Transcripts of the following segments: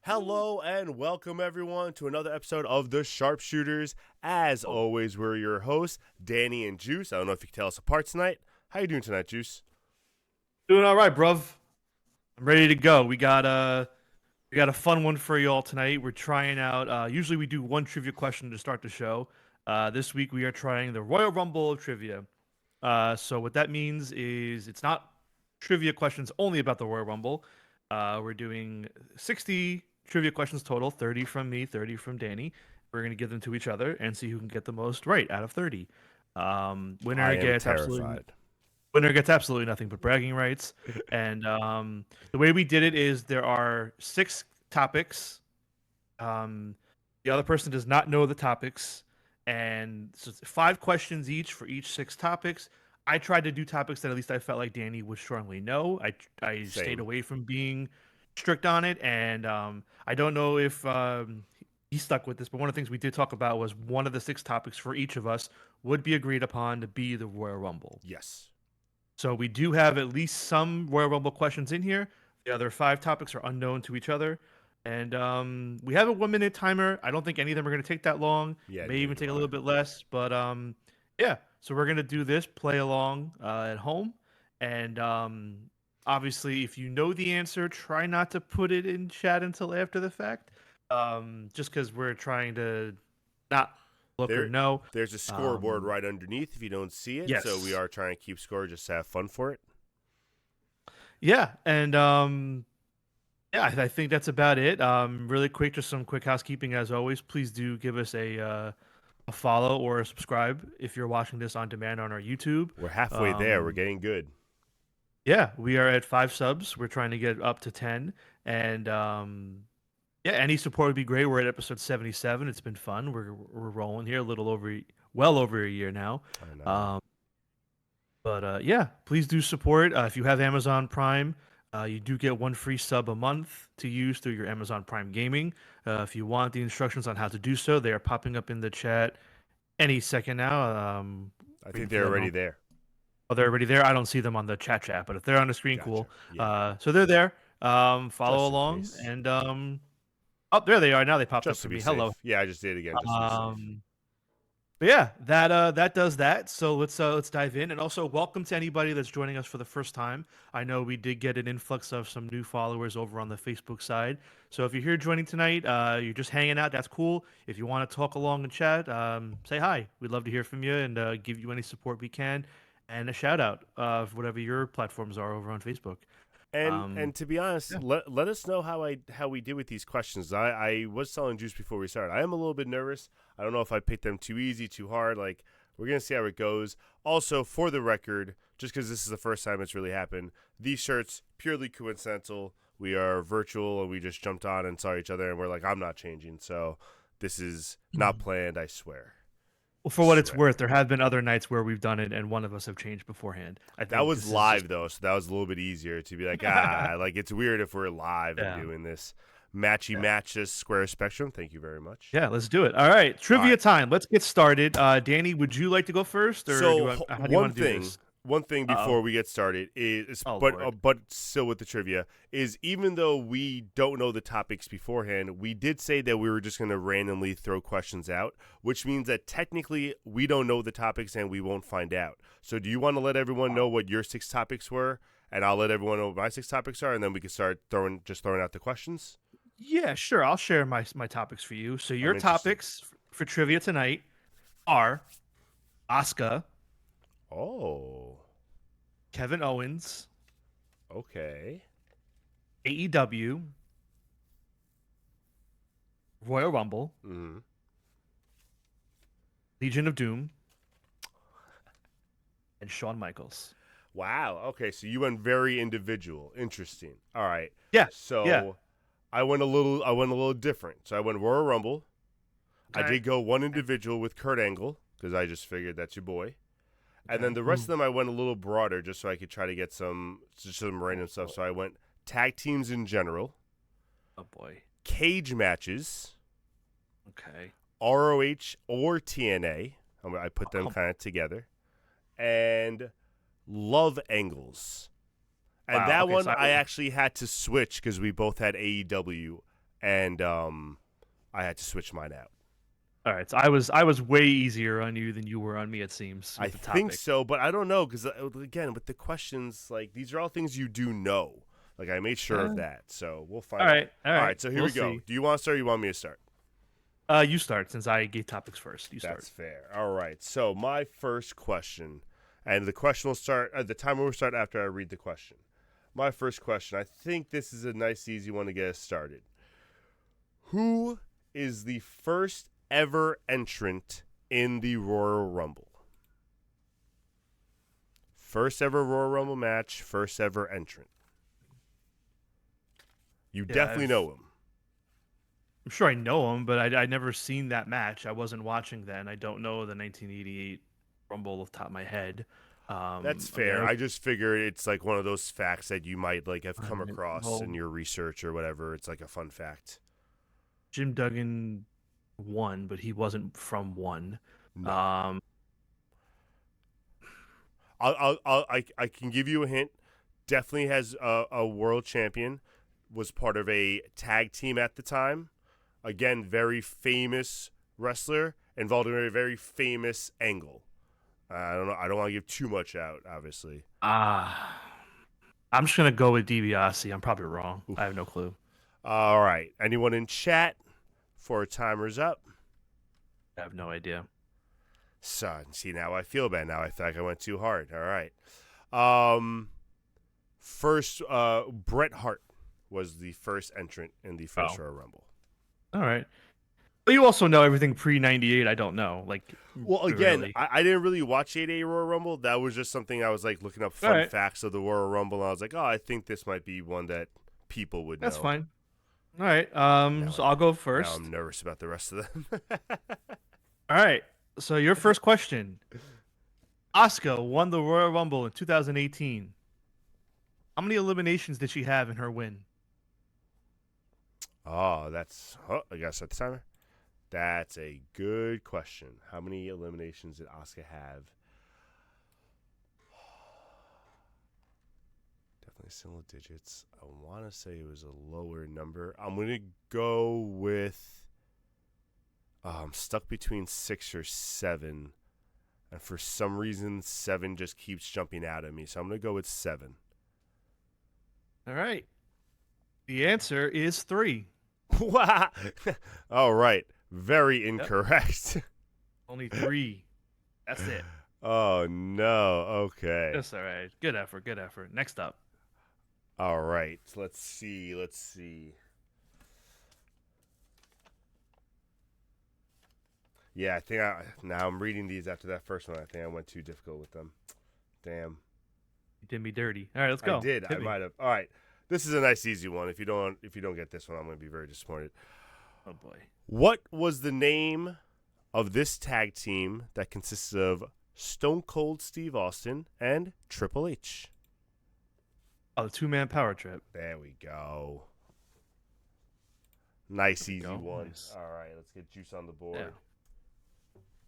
Hello and welcome everyone to another episode of the SharpSHOOTers. As always, we're your hosts, Danny and Juice. I don't know if you can tell us apart tonight. How you doing tonight, Juice? Doing all right, bruv. I'm ready to go. We got a fun one for you all tonight. We're trying out. Usually we do one trivia question to start the show. This week we are trying the Royal Rumble of trivia. So what that means is it's not trivia questions only about the Royal Rumble. We're doing 60 trivia questions total, 30 from me, 30 from Danny. We're gonna give them to each other and see who can get the most right out of 30. I Winner am gets absolutely terrified. Winner gets absolutely nothing but bragging rights. And the way we did it is there are 6 topics. Um, the other person does not know the topics, and so it's 5 questions each for each 6 topics. I tried to do topics that at least I felt like Danny would strongly know. I stayed Same. away from being strict on it, and I don't know if he stuck with this, but one of the things we did talk about was one of the 6 topics for each of us would be agreed upon to be the Royal Rumble. Yes. So we do have at least some Royal Rumble questions in here. The other 5 topics are unknown to each other. And we have a 1-minute timer. I don't think any of them are going to take that long. Yeah, May neither even do take a I. little bit less. But yeah, so we're going to do this, play along at home. And obviously, if you know the answer, try not to put it in chat until after the fact. Just because we're trying to not look or There, know. there's a scoreboard Um, right underneath if you don't see it. So we yes. are trying to keep score just to have fun for it. Yeah. And yeah, I think that's about it. Really quick, just some quick housekeeping as always. Please do give us a follow or a subscribe if you're watching this on demand on our YouTube. We're halfway there. We're Um, getting good. yeah, we are at 5 subs. We're trying to get up to 10, and yeah, any support would be great. We're at episode 77. It's been fun. We're rolling here a little over, well over a year now. I know. Um, But yeah, please do support. If you have Amazon Prime, you do get 1 free sub a month to use through your Amazon Prime Gaming. If you want the instructions on how to do so, they are popping up in the chat any second now. I Waiting think for they're them. already there. Oh, they're already there. I don't see them on the chat, but if they're on the screen, Gotcha. cool. Yeah. So they're there. Follow Just in along, case. and oh, there they are. Now they popped up Just to for be me. safe. Hello. Yeah, I just did it again just to be safe. But yeah, that does that. So let's dive in, and also welcome to anybody that's joining us for the first time. I know we did get an influx of some new followers over on the Facebook side. So if you're here joining tonight, you're just hanging out. That's cool. If you want to talk along and chat, say hi. We'd love to hear from you and give you any support we can, and a shout out of whatever your platforms are over on Facebook. And to be honest, Yeah. let us know how we did with these questions. I was telling Juice before we started. I am a little bit nervous. I don't know if I picked them too easy, too hard. Like, we're gonna see how it goes. Also, for the record, just because this is the first time it's really happened, these shirts purely coincidental. We are virtual and we just jumped on and saw each other and we're like, I'm not changing. So this is not planned. I swear. Well, for what it's Swear. worth, there have been other nights where we've done it, and one of us have changed beforehand. I That think was this is live just though, so that was a little bit easier to be like, like it's weird if we're live yeah. and doing this. Matchy matches square spectrum. Thank you very much. Yeah, let's do it. All right, All trivia right. time. Let's get started. Danny, would you like to go first, or So how do you want to do this? one thing Uh-oh. before we get started is, Oh, Lord. but still with the trivia is even though we don't know the topics beforehand, we did say that we were just going to randomly throw questions out, which means that technically we don't know the topics and we won't find out. So do you want to let everyone know what your 6 topics were, and I'll let everyone know what my 6 topics are, and then we can start throwing out the questions. Yeah, sure. I'll share my topics for you. So your I'm interested. topics for trivia tonight are Asuka, Oh, Kevin Owens, okay. AEW, Royal Rumble, Mm-hmm. Legion of Doom, and Shawn Michaels. Wow. Okay, so you went very individual. Interesting. All right. Yeah, So yeah. I went a little different. So I went Royal Rumble. I Okay. did go one individual with Kurt Angle because I just figured that's your boy. And Okay. then the rest of them I went a little broader just so I could try to get some random stuff. So I went tag teams in general, Oh boy. cage matches, Okay. ROH or TNA. I put them Oh. kind of together, and love angles. And Wow, that okay, one so I actually had to switch because we both had AEW and I had to switch mine out. All right, so I was way easier on you than you were on me. It seems. I With the think topic. so, but I don't know because again, with the questions, like these are all things you do know. Like I made sure of that, so we'll find All out. right, all All right. right, so here We'll we go. see. Do you want to start? Or you want me to start? You start since I gave topics first. You start. That's fair. All right. So my first question, and the question will start. The timer will start after I read the question. My first question. I think this is a nice, easy one to get us started. Who is the first ever entrant in the Royal Rumble? First ever Royal Rumble match. First ever entrant. You definitely know him. I'm sure I know him, but I'd never seen that match. I wasn't watching then. I don't know the 1988 Rumble off the top of my head. That's fair. I just figured it's like one of those facts that you might like have come across in your research or whatever. It's like a fun fact. Jim Duggan won, but he wasn't from one. No. I can give you a hint. Definitely has a world champion. Was part of a tag team at the time. Again, very famous wrestler involved in a very famous angle. I don't know. I don't want to give too much out, obviously. I'm just gonna go with DiBiase. I'm probably wrong. Oof. I have no clue. All right. Anyone in chat? For timer's up. I have no idea. Son, see now I feel bad. Now I feel like I went too hard. All right. First, Bret Hart was the first entrant in the first Royal Rumble. All right. But you also know everything pre-98. I don't know. Like, well, again, I didn't really watch 88 Royal Rumble. That was just something I was like looking up fun facts of the Royal Rumble. And I was like, oh, I think this might be one that people would know. That's fine. All right. So I'll go first. Now I'm nervous about the rest of them. All right. So your first question. Asuka won the Royal Rumble in 2018. How many eliminations did she have in her win? Oh, I gotta set the timer. That's a good question. How many eliminations did Asuka have? Definitely single digits. I want to say it was a lower number. I'm going to go with... I'm stuck between 6 or 7. And for some reason, 7 just keeps jumping out at me. So I'm going to go with 7. All right. The answer is 3. All right. Very incorrect. Yep. Only 3. That's it. Oh, no. Okay. That's all right. Good effort. Good effort. Next up. All right. Let's see. Yeah, I think now I'm reading these after that first one. I think I went too difficult with them. Damn. You did me dirty. All right, let's go. I did. I might have. All right. This is a nice easy one. If you don't get this one, I'm going to be very disappointed. Oh boy. What was the name of this tag team that consisted of Stone Cold Steve Austin and Triple H? Oh, the 2-man power trip. There we go. Nice, easy one. Nice. All right, let's get juice on the board. Yeah.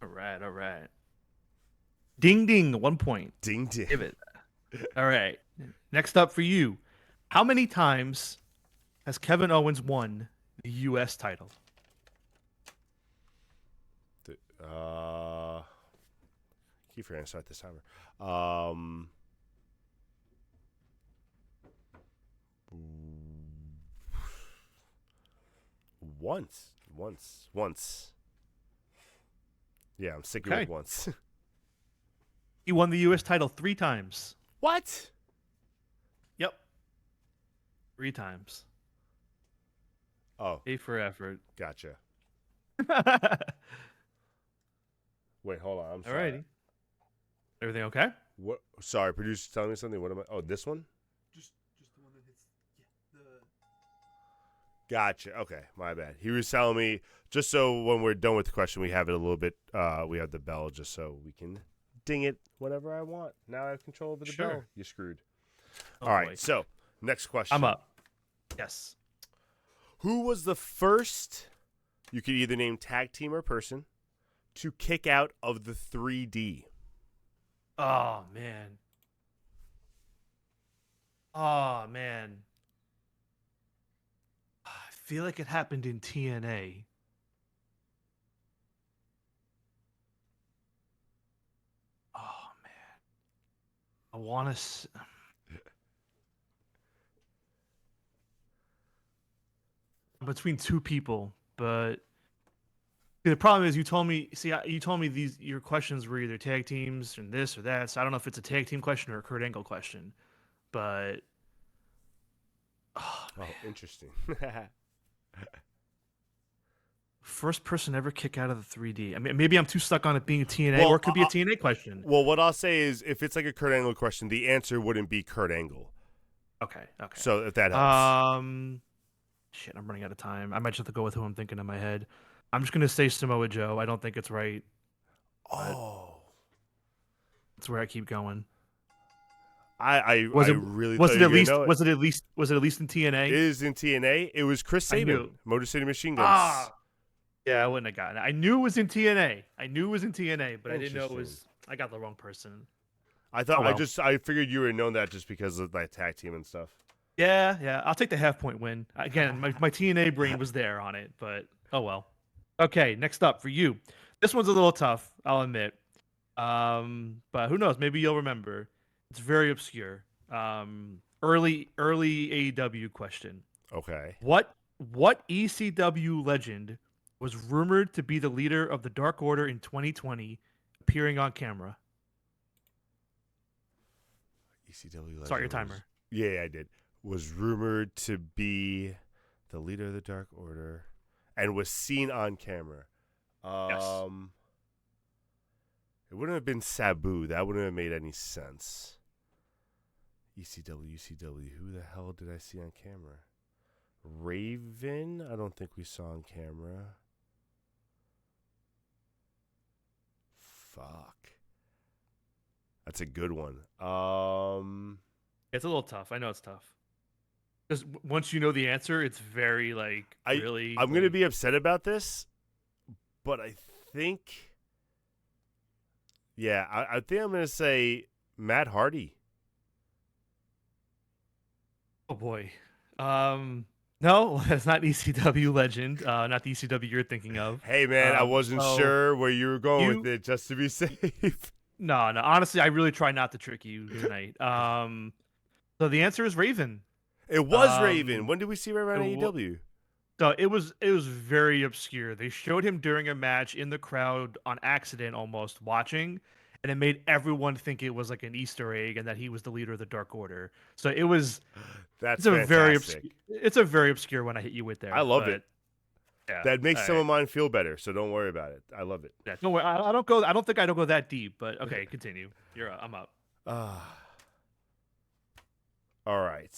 All right. Ding, ding, 1 point. Ding, ding. Give it. All right. Next up for you. How many times has Kevin Owens won the U.S. title? Keep forgetting to start this timer. Once. Yeah, I'm sticking with once. He won the U.S. title 3 times. What? Yep. 3 times. Oh. A for effort. Gotcha. Wait, hold on. I'm sorry. Alrighty. Everything okay? What? Sorry, producer's telling me something. What am I? Oh, this one? Just the one that hits. Yeah. Gotcha. Okay, my bad. He was telling me just so when we're done with the question, we have it a little bit. We have the bell just so we can ding it whenever I want. Now I have control over the bell. You're screwed. Oh, all right. boy. So next question. I'm up. Yes. Who was the first? You could either name tag team or person to kick out of the 3D. Oh man. I feel like it happened in TNA. Oh man, I want to. Between two people, but the problem is you told me. See, you told me these your questions were either tag teams and this or that. So I don't know if it's a tag team question or a Kurt Angle question, but oh, Oh, interesting. first person ever kick out of the 3D. I mean, maybe I'm too stuck on it being a TNA, Well, or it could be a TNA question. Well, what I'll say is, if it's like a Kurt Angle question, the answer wouldn't be Kurt Angle. Okay. So if that helps. Shit, I'm running out of time. I might just have to go with who I'm thinking in my head. I'm just gonna say Samoa Joe. I don't think it's right. Oh, That's where I keep going. I really was thought it you at were least gonna know it. was it at least in TNA? It is in TNA. It was Chris I knew. Sabin, Motor City Machine Guns. Yeah, I wouldn't have gotten it. I knew it was in TNA. But I didn't know it was. Interesting. I got the wrong person. I thought Oh, well. I figured you would have known that just because of that tag team and stuff. Yeah. I'll take the half-point win. Again, my TNA brain was there on it, but oh well. Okay, next up for you. This one's a little tough, I'll admit. But who knows? Maybe you'll remember. It's very obscure. Early AEW question. Okay. What ECW legend was rumored to be the leader of the Dark Order in 2020, appearing on camera? ECW. Start your timer. Yeah, I did. Was rumored to be the leader of the Dark Order, and was seen on camera. Yes. It wouldn't have been Sabu. That wouldn't have made any sense. ECW. Who the hell did I see on camera? Raven? I don't think we saw on camera. Fuck. That's a good one. It's a little tough. I know it's tough. Because once you know the answer, it's very really. I'm gonna be upset about this, but I think. Yeah, I think I'm gonna say Matt Hardy. Oh boy. No, that's not ECW legend. Not the ECW you're thinking of. Hey man, I wasn't sure where you were going with it, just to be safe. No. Honestly, I really try not to trick you tonight. So the answer is Raven. It was Raven. When did we see Raven on AEW? So it was very obscure. They showed him during a match in the crowd on accident, almost watching, and it made everyone think it was like an Easter egg and that he was the leader of the Dark Order. So it was. It's a very obscure one I hit you with there. I love it. Yeah, that makes some of mine feel better, so don't worry about it. I love it. Yeah, don't worry. I don't think I go that deep, but okay, continue. I'm up. All right.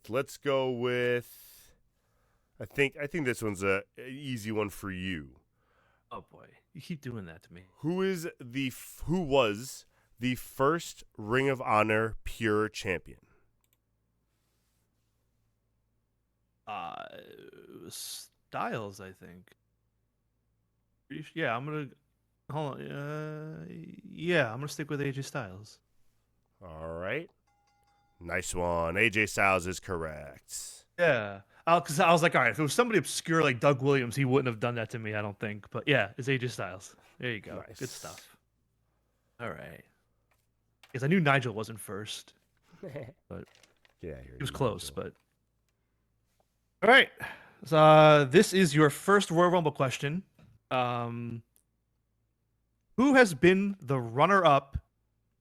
Let's go with. I think this one's an easy one for you. Oh boy, you keep doing that to me. Who was the first Ring of Honor Pure Champion? Styles, I think. Yeah, I'm gonna hold on. Yeah, I'm gonna stick with AJ Styles. All right, nice one. AJ Styles is correct. Yeah, because I was like, all right, if it was somebody obscure like Doug Williams, he wouldn't have done that to me. I don't think. But yeah, it's AJ Styles. There you go. Nice. Good stuff. All right. Because I knew Nigel wasn't first, but yeah, he was close. But all right, so this is your first Royal Rumble question. Who has been the runner-up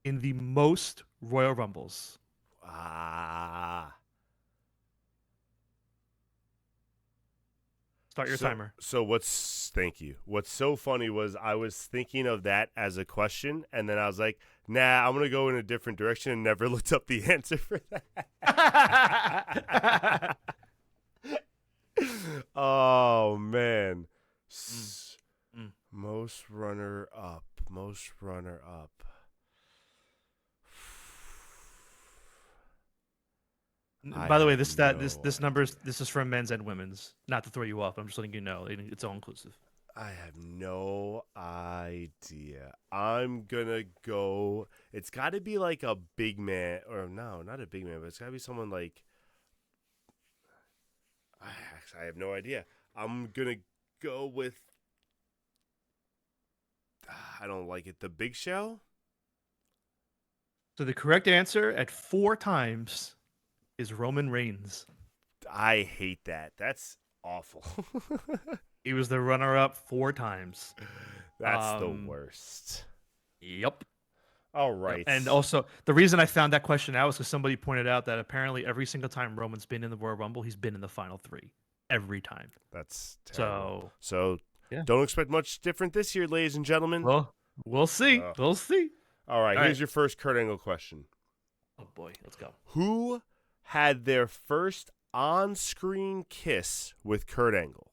in the most Royal Rumbles? Start your timer. Thank you. What's so funny was I was thinking of that as a question, and then I was like, nah, I'm going to go in a different direction and never looked up the answer for that. Oh, man. Most runner up. By the way, this is from men's and women's. Not to throw you off, I'm just letting you know it's all inclusive. I have no idea. I'm gonna go. It's got to be like a big man, or no, not a big man, but it's got to be someone like. I have no idea. I'm gonna go with. I don't like it. The Big Show. So the correct answer at 4 times is Roman Reigns. I hate that. That's awful. He was the runner-up 4 times. That's the worst. Yep. All right. And also, the reason I found that question out was because somebody pointed out that apparently every single time Roman's been in the Royal Rumble, he's been in the final 3 every time. That's terrible. So yeah. Don't expect much different this year, ladies and gentlemen. Well, we'll see. We'll see. All right. Here's your first Kurt Angle question. Oh boy, let's go. Who had their first on-screen kiss with Kurt Angle?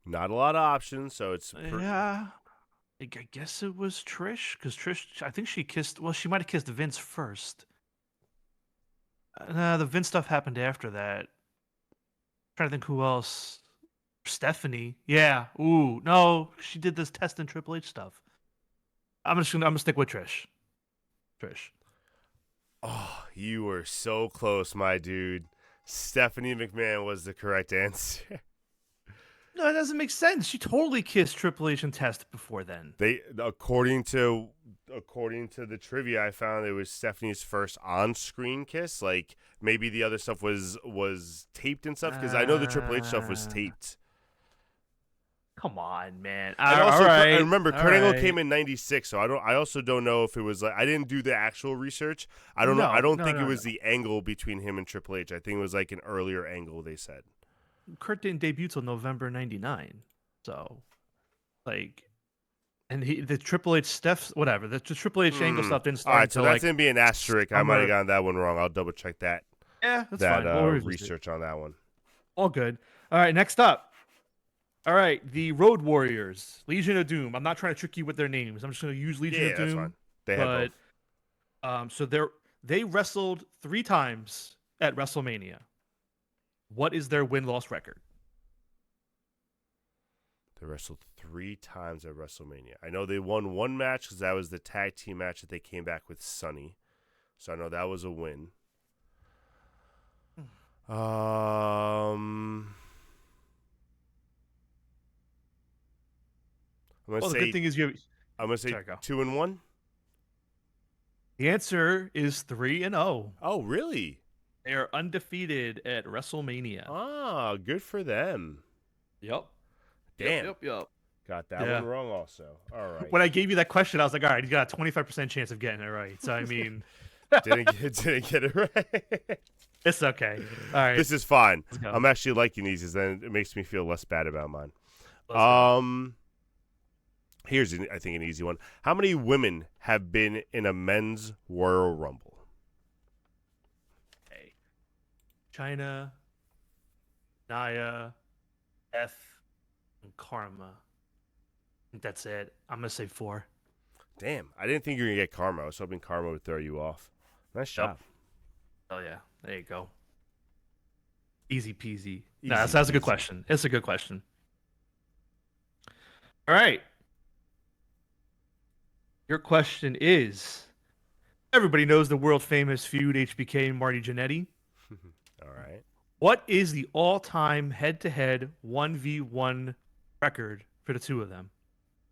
Not a lot of options, so it's yeah. I guess it was Trish, because Trish, I think she kissed. Well, she might have kissed Vince first. The Vince stuff happened after that. Trying to think who else. Stephanie. Yeah. Ooh, no, she did this Test and Triple H stuff. I'm gonna stick with Trish. Trish. Oh, you were so close, my dude. Stephanie McMahon was the correct answer. No, it doesn't make sense. She totally kissed Triple H and Test before then. According to the trivia I found, it was Stephanie's first on-screen kiss. Like maybe the other stuff was taped and stuff, because I know the Triple H stuff was taped. Come on, man. I remember Kurt Angle came in '96, so I also don't know if it was like, I didn't do the actual research. I don't know. I don't think it was the angle between him and Triple H. I think it was like an earlier angle, they said. Kurt didn't debut till November '99, so like, and the Triple H Steph, whatever, the Triple H angle stuff didn't start. All right, so that's like, gonna be an asterisk. I might have gotten that one wrong. I'll double check that. Yeah, that's fine. We'll research on that one. All good. All right, next up. All right, the Road Warriors, Legion of Doom. I'm not trying to trick you with their names. I'm just going to use Legion of Doom. That's fine. They had both. So they wrestled 3 times at WrestleMania. What is their win-loss record? They wrestled 3 times at WrestleMania. I know they won 1 match because that was the tag team match that they came back with Sonny. So I know that was a win. I'm gonna say, the good thing is I'm gonna say 2-1. The answer is 3-0. Oh, really? They are undefeated at WrestleMania. Ah, good for them. Yep. Damn. Yep. Got that one wrong also. All right. When I gave you that question, I was like, all right, he's got a 25% chance of getting it right. So, I mean... didn't get it right. It's okay. All right. This is fine. I'm actually liking these, because then it makes me feel less bad about mine. Here's, I think, an easy one. How many women have been in a men's Royal Rumble? Okay. China, Naya, F, and Karma. I think that's it. I'm going to say 4. Damn. I didn't think you were going to get Karma. I was hoping Karma would throw you off. Nice job. Oh, yeah. There you go. Easy peasy. That's a good question. It's a good question. All right. Your question is, everybody knows the world famous feud HBK and Marty Jannetty. All right. What is the all-time head-to-head 1v1 record for the two of them?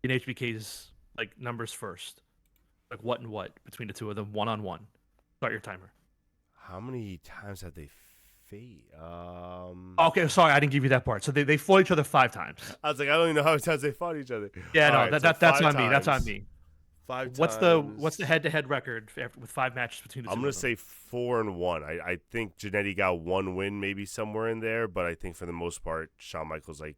In HBK's like numbers first. Like what and what between the two of them, one-on-one. Start your timer. How many times have they faced? Okay, sorry, I didn't give you that part. So they fought each other 5 times. I was like, I don't even know how many times they fought each other. Yeah, All that's on me. That's on me. 5 What's times. the head-to-head record with 5 matches between the two? I'm gonna say 4-1. I think Jannetty got 1 win, maybe somewhere in there, but I think for the most part, Shawn Michaels like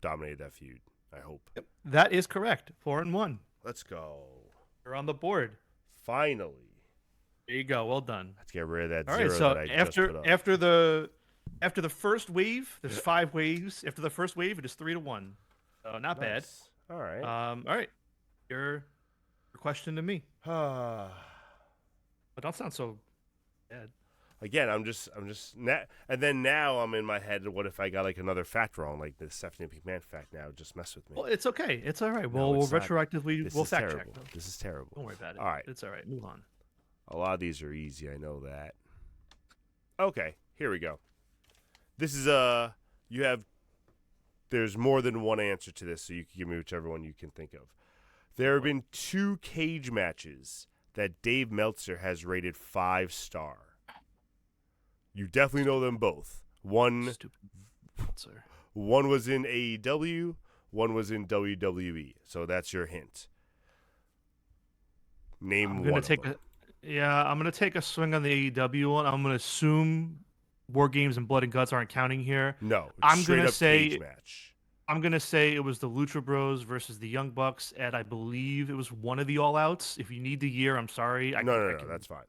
dominated that feud. I hope. Yep. That is correct. 4-1. Let's go. You're on the board. Finally. There you go. Well done. Let's get rid of that All zero right. So that I just put up. after the first wave, there's 5 waves. After the first wave, it is 3-1. So not bad. All right. All right. Your question to me. But don't sound so bad. Again, I'm just and then now I'm in my head. What if I got like another fact wrong, like the Stephanie McMahon fact? Now just mess with me. Well, it's okay. It's all right. No, We'll it's not. retroactively This we'll is fact terrible. check them. This is terrible. Don't worry about it. All right, It's all right. Move on. a lot of these are easy. I know that. Okay, here we go. This is you have. There's more than one answer to this, so you can give me whichever one you can think of. There have been 2 cage matches that Dave Meltzer has rated 5-star. You definitely know them both. One was in AEW, one was in WWE. So that's your hint. Name one of them. I'm gonna take a swing on the AEW one. I'm gonna assume War Games and Blood and Guts aren't counting here. No, I'm straight gonna up say cage match. I'm gonna say it was the Lucha Bros versus the Young Bucks, and I believe it was one of the All Outs. If you need the year, I'm sorry. No, that's fine.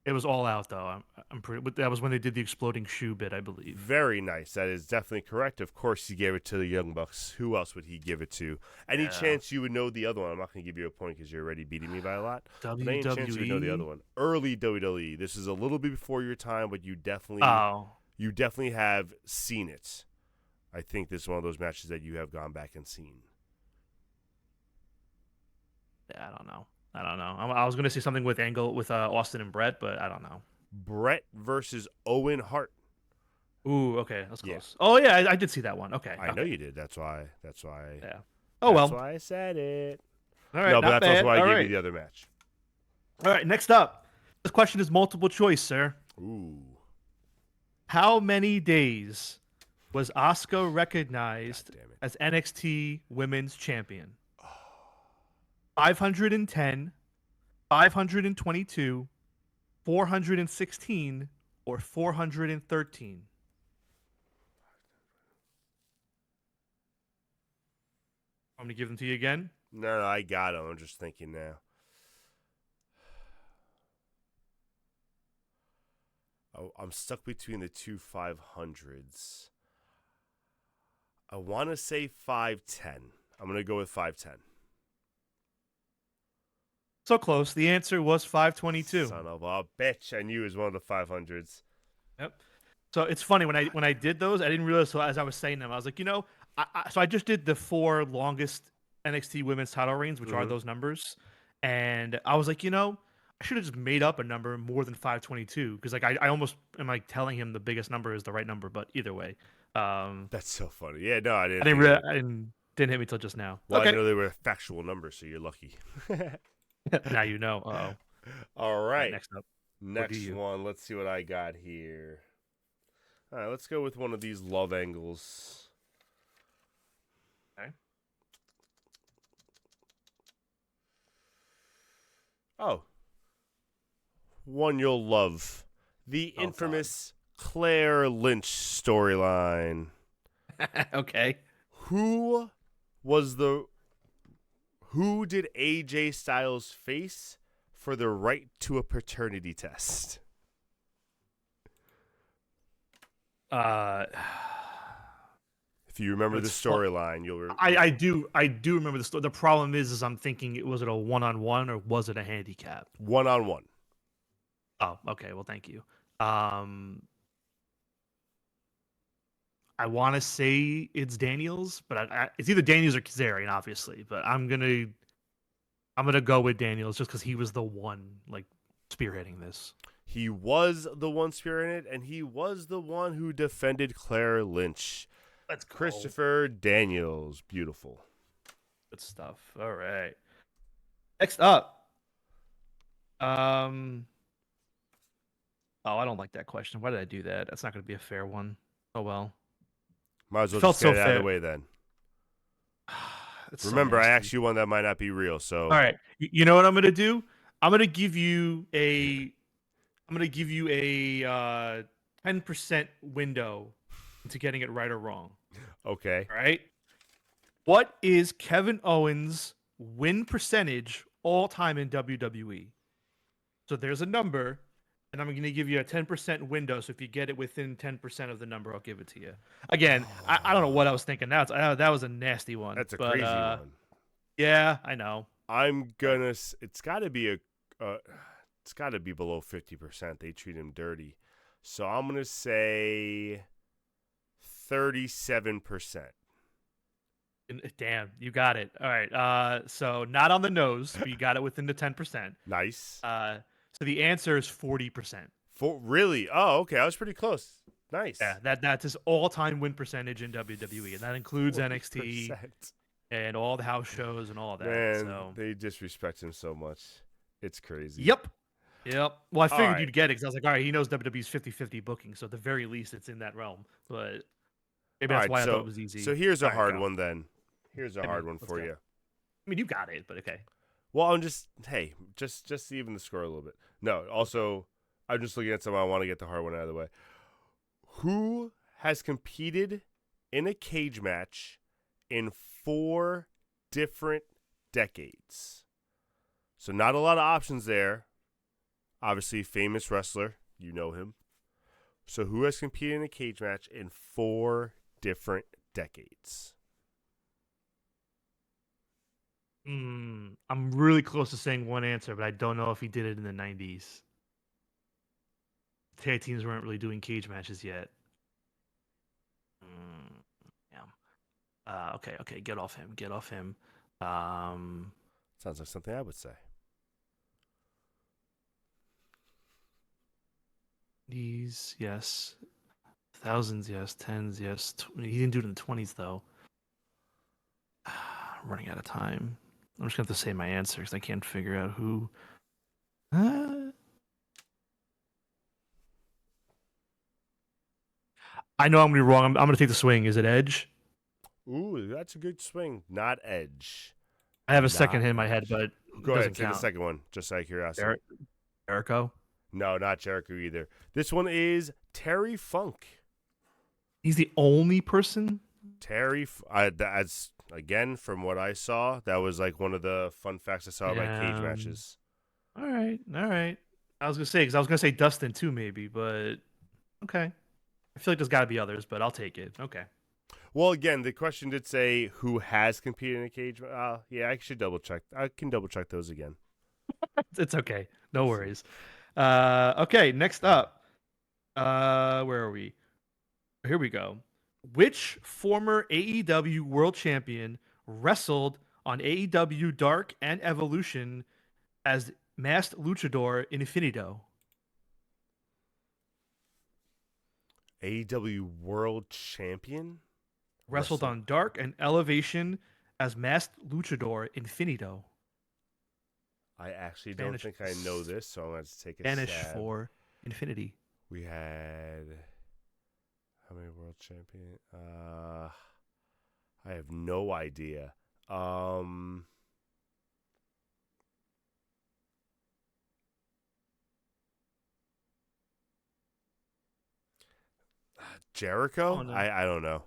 It was All Out though. I'm pretty. But that was when they did the exploding shoe bit, I believe. Very nice. That is definitely correct. Of course, he gave it to the Young Bucks. Who else would he give it to? Any chance you would know the other one? I'm not going to give you a point because you're already beating me by a lot. WWE. But any chance you would know the other one? Early WWE. This is a little bit before your time, but you definitely have seen it. I think this is one of those matches that you have gone back and seen. Yeah, I don't know. I was going to say something with Austin and Brett, but I don't know. Brett versus Owen Hart. Ooh, okay, that's close. Yeah. Oh yeah, I did see that one. Okay, I know you did. That's why. Yeah. Oh well. That's why I said it. All right. No, but not that's bad. also why I All gave right. you the other match. All right. Next up, this question is multiple choice, sir. Ooh. How many days was Asuka recognized as NXT Women's Champion? 510, 522, 416, or 413? I'm going to give them to you again. No, I got him. I'm just thinking now. Oh, I'm stuck between the two 500s. I want to say 510. I'm going to go with 510. So close. The answer was 522. Son of a bitch. I knew it was one of the 500s. Yep. So it's funny when I did those, I didn't realize. So as I was saying them, I was like, so I just did the 4 longest NXT Women's title reigns, which are those numbers, and I was like, I should have just made up a number more than 522 because like I almost am like telling him the biggest number is the right number, but either way, that's so funny. Yeah, no, I didn't. I didn't hit me till just now. Well, okay. I know they were factual numbers, so you're lucky. Now you know. Uh-oh. All right. Next up. Next one. Let's see what I got here. All right, let's go with one of these love angles. Okay. Oh. One you'll love. The infamous Claire Lynch storyline. Okay. Who did AJ Styles face for the right to a paternity test? If you remember the storyline, you'll. I do remember the story. The problem is I'm thinking, was it a 1-on-1 or was it a handicap? 1-on-1. Oh, okay. Well, thank you. I want to say it's Daniels, but it's either Daniels or Kazarian, obviously. But I'm gonna go with Daniels just because he was the one like spearheading this. He was the one spearheading it, and he was the one who defended Claire Lynch. Let's go. Christopher Daniels, beautiful. Good stuff. All right. Next up, oh, I don't like that question. Why did I do that? That's not going to be a fair one. Oh well. Might as well Felt just get so it out of fair. the way then. It's so Remember, I nasty. asked you one that might not be real, so. All right. You know what I'm going to do? I'm going to give you a 10% window into getting it right or wrong. Okay. All right. What is Kevin Owens' win percentage all time in WWE? So there's a number, and I'm going to give you a 10% window. So if you get it within 10% of the number, I'll give it to you. Again, I don't know what I was thinking. That was a nasty one. That's a crazy one. Yeah, I know. I'm gonna. It's got to be below 50%. They treat him dirty. So I'm going to say 37%. Damn, you got it. All right. So not on the nose, but you got it within the 10%. Nice. So the answer is 40%. Really? Oh, okay. I was pretty close. Nice. Yeah, that's his all-time win percentage in WWE, and that includes 40%. NXT and all the house shows and all that. Man, So they disrespect him so much. It's crazy. Yep. Well, I figured right. you'd get it because I was like, all right, he knows WWE's 50-50 booking, so at the very least, it's in that realm. But maybe that's why I thought it was easy. So here's a All right, hard go. one then. Here's a hard one let's for go. you. I mean, you got it, but okay. Well, I'm just to even the score a little bit. No, also, I'm just looking at something. I want to get the hard one out of the way. Who has competed in a cage match in 4 different decades? So not a lot of options there. Obviously, famous wrestler. You know him. So who has competed in a cage match in 4 different decades? I'm really close to saying one answer, but I don't know if he did it in the 90s. Tag teams weren't really doing cage matches yet. Yeah. Okay. Get off him. Sounds like something I would say. These, yes. Thousands, yes. Tens, yes. He didn't do it in the 20s, though. I'm running out of time. I'm just going to have to say my answer because I can't figure out who. I know I'm going to be wrong. I'm going to take the swing. Is it Edge? Ooh, that's a good swing. Not Edge. I have a second hit in my head, but Go ahead, doesn't take count. the second one, just out of curiosity. Jericho? No, not Jericho either. This one is Terry Funk. He's the only person? That's, again, from what I saw, that was like one of the fun facts I saw about cage matches. All right. I was going to say, because I was going to say Dustin too, maybe, but okay. I feel like there's got to be others, but I'll take it. Okay. Well, again, the question did say who has competed in a cage. Yeah, I should double check. I can double check those again. It's okay. No worries. Okay, next up. Where are we? Here we go. Which former AEW World Champion wrestled on AEW Dark and Evolution as Masked Luchador Infinito? AEW World Champion? Wrestled on Dark and Elevation as Masked Luchador Infinito. I actually don't think I know this, so I'm going to take a Spanish stab. for infinity. We had how many world champion? I have no idea. Jericho? Oh, no. I don't know.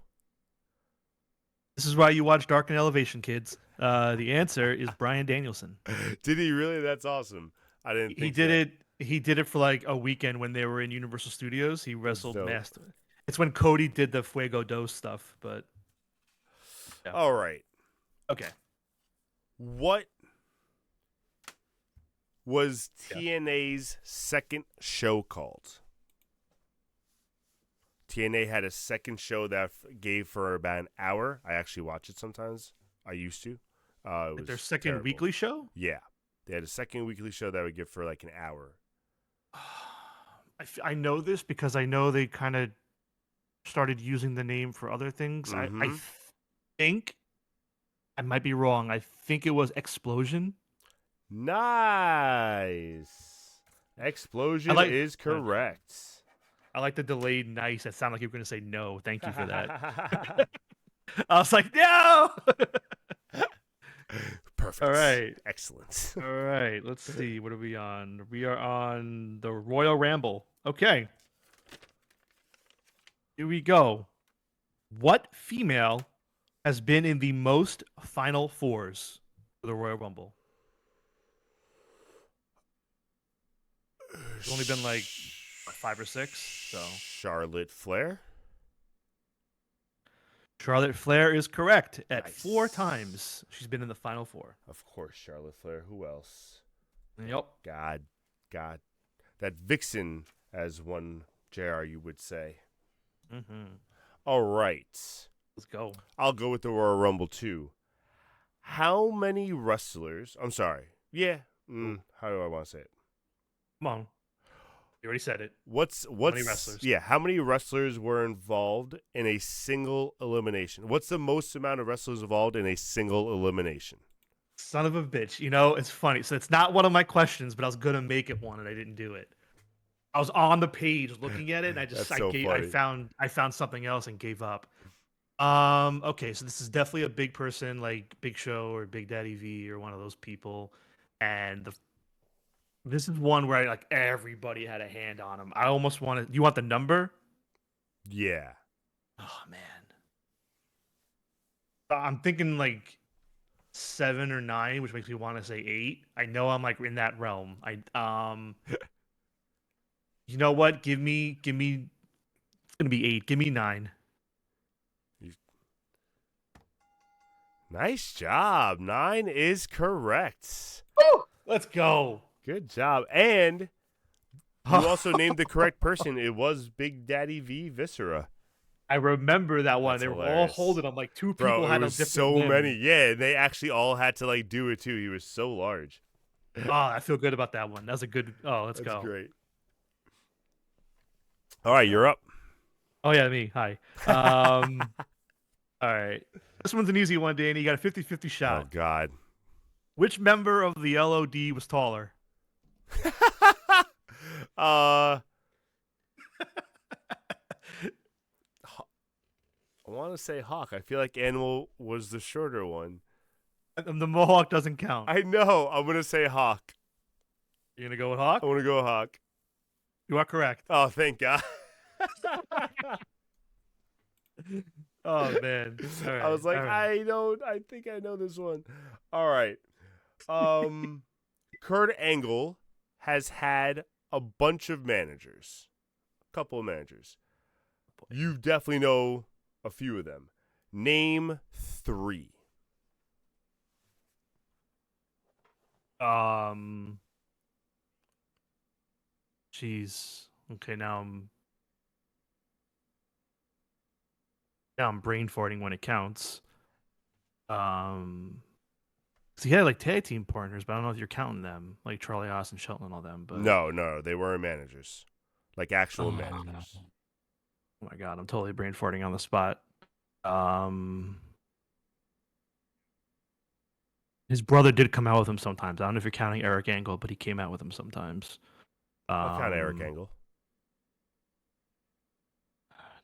This is why you watch Dark and Elevation, kids. The answer is Bryan Danielson. Did he really? That's awesome. I didn't think he did it. He did it for like a weekend when they were in Universal Studios. He wrestled Master. It's when Cody did the Fuego Dos stuff, but yeah. All right. Okay. What was TNA's second show called? TNA had a second show that gave for about an hour. I actually watch it sometimes. I used to. It was their second terrible. weekly show? Yeah. They had a second weekly show that would give for like an hour. I know this because I know they kind of started using the name for other things. Mm-hmm. I think, I might be wrong, I think it was Explosion. Nice. Explosion is correct. I like the delayed nice. It sounded like you were going to say no. Thank you for that. I was like, no! Perfect. All right. Excellent. All right. Let's see. What are we on? We are on the Royal Rumble. Okay. Here we go. What female has been in the most Final Fours for the Royal Rumble? There's only been like 5 or 6. So Charlotte Flair. Charlotte Flair is correct. At 4 times she's been in the Final Four. Of course, Charlotte Flair. Who else? Yep. God. That Vixen, as one JR, you would say. Mm-hmm. All right. Let's go. I'll go with the Royal Rumble too. How many wrestlers? I'm sorry. Yeah. How do I want to say it? Come on. You already said it. What's many wrestlers? Yeah, how many wrestlers were involved in a single elimination? What's the most amount of wrestlers involved in a single elimination? Son of a bitch. You know, it's funny. So it's not one of my questions, but I was gonna make it one and I didn't do it. I was on the page looking at it and I just That's so funny. I found something else and gave up. Okay, so this is definitely a big person like Big Show or Big Daddy V or one of those people. And this is one where like everybody had a hand on him. I almost want to. You want the number? Yeah. Oh man, I'm thinking like 7 or 9, which makes me want to say 8. I know I'm like in that realm. You know what? Give me. It's gonna be 8. Give me 9. Nice job. 9 is correct. Woo! Let's go. Good job. And you also named the correct person. It was Big Daddy V Viscera. I remember that one. That's they were all hilarious. holding him. Like 2 people Bro, had it a was different so limb. many. Yeah, they actually all had to like do it too. He was so large. Oh, I feel good about that one. That's a good. Oh, let's That's go. great. All right, you're up. Oh yeah, me. Hi. All right. This one's an easy one, Danny. You got a 50-50 shot. Oh God. Which member of the LOD was taller? I want to say Hawk. I feel like Animal was the shorter one. The Mohawk doesn't count. I know. I'm gonna say Hawk. You gonna go with Hawk? I want to go Hawk. You are correct. Oh, thank God. Oh man. All right, I was like, all right. I think I know this one. All right. Kurt Angle has had a bunch of managers. A couple of managers. You definitely know a few of them. Name 3. Jeez. Okay, now I'm brain farting when it counts. 'Cause he had like tag team partners, but I don't know if you're counting them, like Charlie Austin, Shelton, and all them. But No, they weren't managers. Like actual managers. oh my god, I'm totally brain farting on the spot. His brother did come out with him sometimes. I don't know if you're counting Eric Angle, but he came out with him sometimes. What kind of Eric Angle?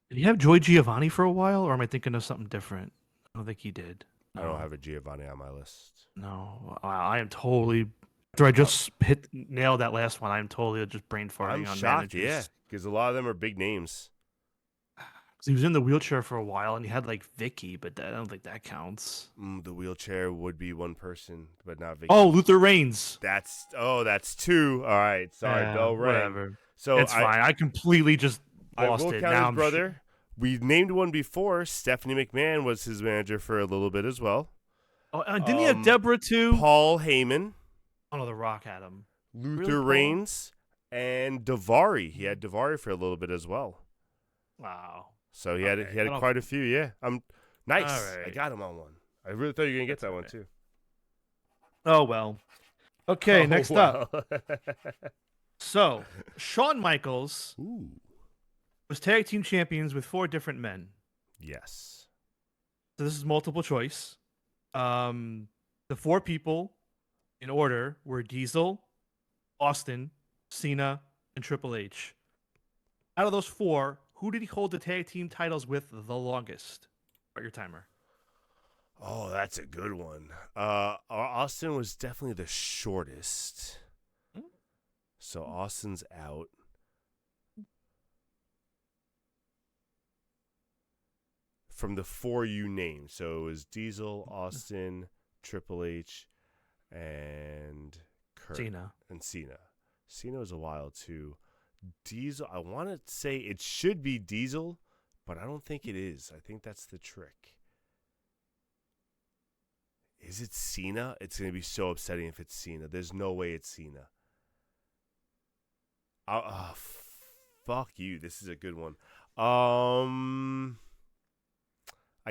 Did he have Joy Giovanni for a while, or am I thinking of something different? I don't think he did. I don't have a Giovanni on my list. No, I am totally. After I just nailed that last one, I am totally just brain farting I'm on shocked, managers. yeah, because a lot of them are big names. 'Cause he was in the wheelchair for a while, and he had like Vicky, but I don't think that counts. The wheelchair would be one person, but not Vicky. Oh, Luther Reigns. That's 2. All right, sorry, Yeah, Bell rang. whatever. So It's fine. I completely just I lost will it. count Now his I'm brother. We named one before. Stephanie McMahon was his manager for a little bit as well. Oh, didn't he have Deborah too? Paul Heyman, Oh no, The Rock had him. Luther Really, Paul? Reigns, and Daivari. He had Daivari for a little bit as well. Wow. So he had Okay, I don't- quite a few. Yeah, nice. All I right. got him on one. I really thought you were gonna get That's that one okay. too. Oh well. Okay, Oh, next up. wow. So, Shawn Michaels Ooh. was tag team champions with 4 different men. Yes. So this is multiple choice. The 4 people in order were Diesel, Austin, Cena, and Triple H. Out of those 4, who did he hold the tag team titles with the longest? Start your timer. Oh, that's a good one. Austin was definitely the shortest. So Austin's out. From the 4 you named. So it was Diesel, Austin, Triple H, and Kurt. Cena. And Cena. Cena was a while too. Diesel, I want to say it should be Diesel, but I don't think it is. I think that's the trick. Is it Cena? It's going to be so upsetting if it's Cena. There's no way it's Cena. fuck you. This is a good one. I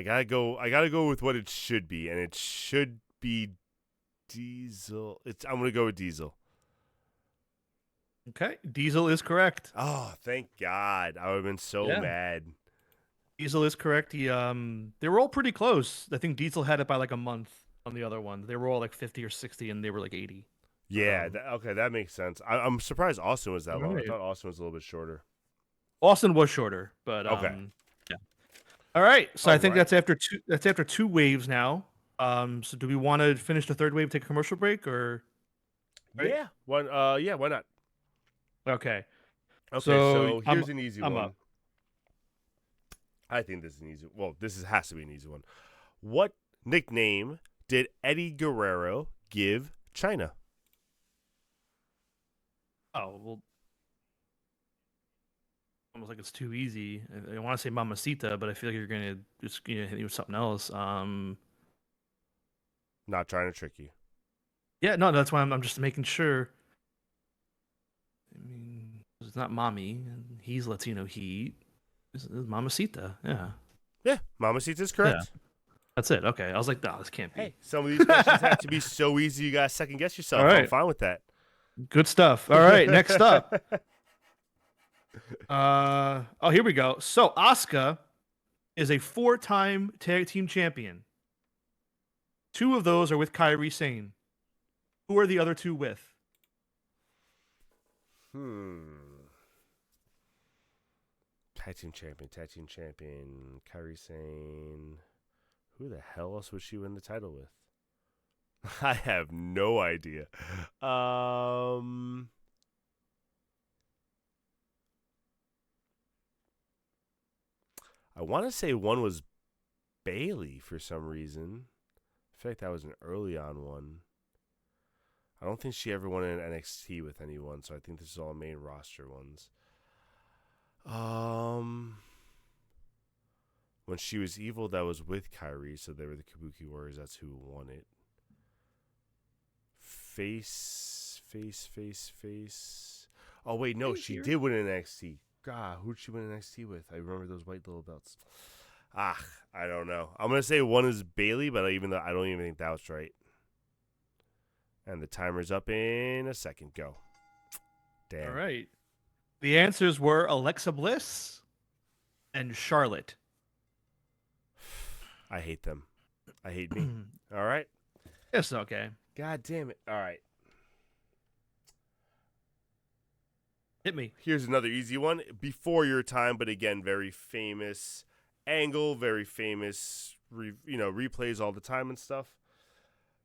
gotta go with what it should be, and it should be Diesel. I'm gonna go with Diesel. Okay, Diesel is correct. Oh, thank God. I would have been so Yeah. mad. Diesel is correct. They were all pretty close. I think Diesel had it by like a month on the other one. They were all like 50 or 60, and they were like 80. Yeah, okay, that makes sense. I'm surprised Austin was that long. I Right. thought Austin was a little bit shorter. Austin was shorter, but Okay. yeah. All right, so I think Alright. that's after two. That's after two waves now. So do we want to finish the third wave, take a commercial break, or? Right. Yeah. Yeah, why not? Okay. Okay, So, so here's an easy I'm one. up. I think this is an easy. Well, has to be an easy one. What nickname did Eddie Guerrero give China? Oh well, almost like it's too easy. I want to say Mamacita, but I feel like you're gonna just hit me with something else. Not trying to trick you. Yeah, no, that's why I'm just making sure. I mean, it's not mommy, and he's Latino. This is Mamacita. Yeah, Yeah, Mamacita's correct. that's it. Okay, I was like, no, this can't be. Hey, some of these questions have to be so easy you gotta second guess yourself. All right. I'm fine with that. Good stuff. All right, next up. Here we go. So Asuka is a 4-time tag team champion. 2 of those are with Kairi Sane. Who are the other 2 with? Tag team champion, Kairi Sane. Who the hell else would she win the title with? I have no idea. I want to say one was Bailey for some reason. I feel like that was an early on one. I don't think she ever won in NXT with anyone, so I think this is all main roster ones. When she was evil, that was with Kairi, so they were the Kabuki Warriors. That's who won it. Face. Oh wait, no, she did win in NXT. God, who'd she win NXT with? I remember those white little belts. I don't know. I'm gonna say one is Bailey, but even though I don't even think that was right. And the timer's up in a second. Go. Damn. All right. The answers were Alexa Bliss and Charlotte. I hate them. I hate me. All right. It's okay. God damn it. All right. Hit me. Here's another easy one. Before your time, but again, very famous angle, very famous, replays all the time and stuff.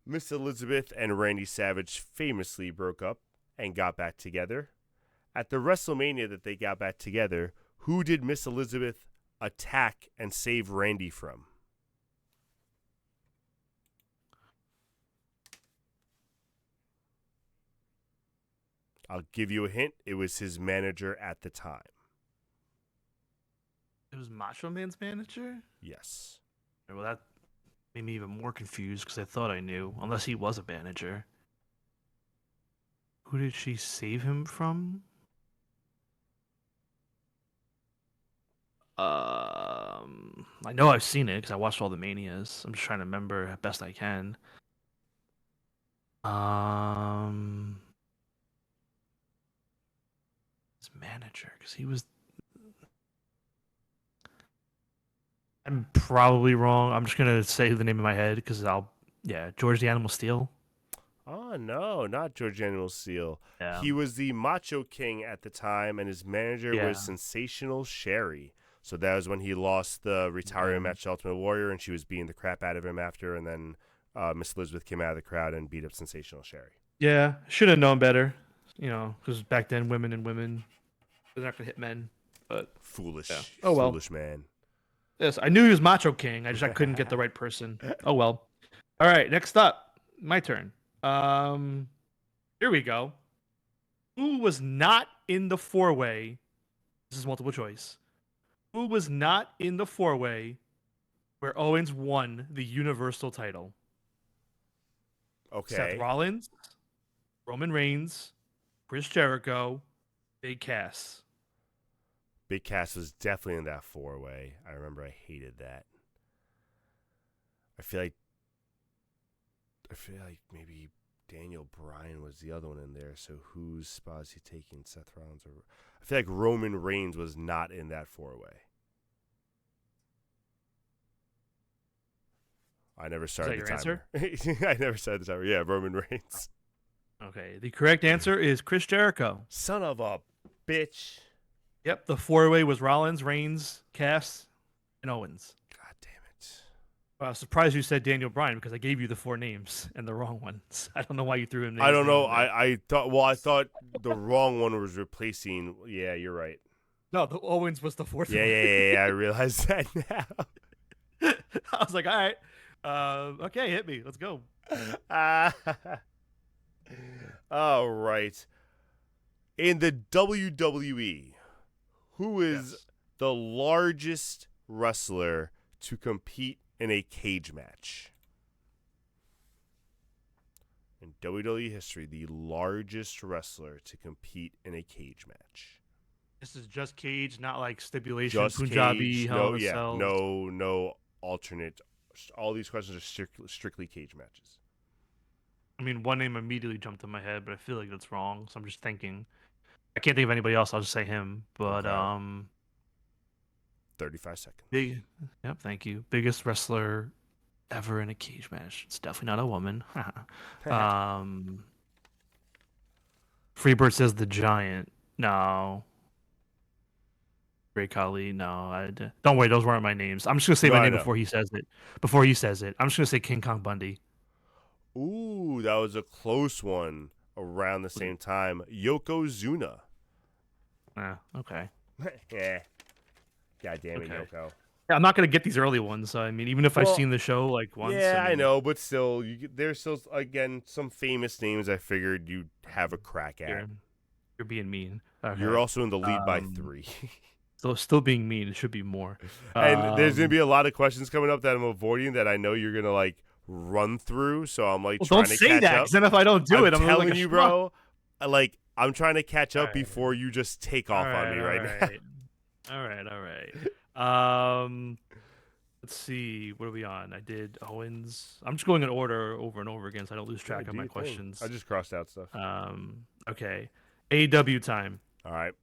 Miss Elizabeth and Randy Savage famously broke up and got back together. At the WrestleMania that they got back together, who did Miss Elizabeth attack and save Randy from? I'll give you a hint. It was his manager at the time. It was Macho Man's manager? Yes. Well, that made me even more confused because I thought I knew, unless he was a manager. Who did she save him from? I know I've seen it because I watched all the Manias. I'm just trying to remember as best I can. His manager, because he was. I'm probably wrong. I'm just gonna say the name in my head because George the Animal Steel. Oh, no, not George Animal Steel. Yeah. He was the Macho King at the time, and his manager Yeah. was Sensational Sherry. So that was when he lost the retirement match to Ultimate Warrior, and she was beating the crap out of him after, and then Miss Elizabeth came out of the crowd and beat up Sensational Sherry. Yeah, should have known better. Because back then, women, they're not gonna hit men. But Foolish. Yeah. Oh, well. Foolish man. yes, I knew he was Macho King. I couldn't get the right person. Oh well. All right, next up, my turn. Here we go. Who was not in the 4-way? This is multiple choice. Who was not in the 4-way where Owens won the Universal title? Okay. Seth Rollins, Roman Reigns, Chris Jericho, Big Cass. Big Cass was definitely in that 4-way. I remember I hated that. I feel like maybe Daniel Bryan was the other one in there. So whose spot is he taking? Seth Rollins or I feel like Roman Reigns was not in that 4-way. I never started the timer. I never started the timer. Yeah, Roman Reigns. Okay, the correct answer is Chris Jericho. Son of a bitch. Yep, the 4-way was Rollins, Reigns, Cass, and Owens. God damn it. Well, I was surprised you said Daniel Bryan because I gave you the 4 names and the wrong ones. I don't know why you threw him. I don't know. I thought the wrong one was replacing. Yeah, you're right. No, the Owens was the 4th. Yeah. I realized that now. I was like, all right, okay, hit me. Let's go. All right. In the WWE, who is the largest wrestler to compete in a cage match? In WWE history, the largest wrestler to compete in a cage match. This is just cage, not like stipulation, Just Punjabi, cage. Hell No, in a Cell. no alternate. All these questions are strictly cage matches. I mean, one name immediately jumped in my head, but I feel like that's wrong. So I'm just thinking. I can't think of anybody else. I'll just say him. But Okay. 35 seconds. Yep, thank you. Biggest wrestler ever in a cage match. It's definitely not a woman. Freebird says the Giant. No. Great Khali. No. Don't worry. Those weren't my names. I'm just gonna say my name before he says it. I'm just gonna say King Kong Bundy. Ooh, that was a close one around the same time. Yokozuna. Okay. Yeah. God damn it, Okay. Yoko. Yeah, I'm not gonna get these early ones. So I mean, even if I've seen the show like once. Yeah, I mean, know, but still, there's still again some famous names I figured you'd have a crack at. You're being mean. Okay. You're also in the lead by 3. So still being mean. It should be more. And there's gonna be a lot of questions coming up that I'm avoiding that I know you're gonna like run through. So I'm like trying to catch up. Don't say that, 'cause then if I don't do it, I'm telling like you, bro. Like I'm trying to catch up before you just take off on me right now. All right. Let's see. What are we on? I did Owens. I'm just going in order over and over again, so I don't lose track of my questions. I just crossed out stuff. Okay. AEW time. All right.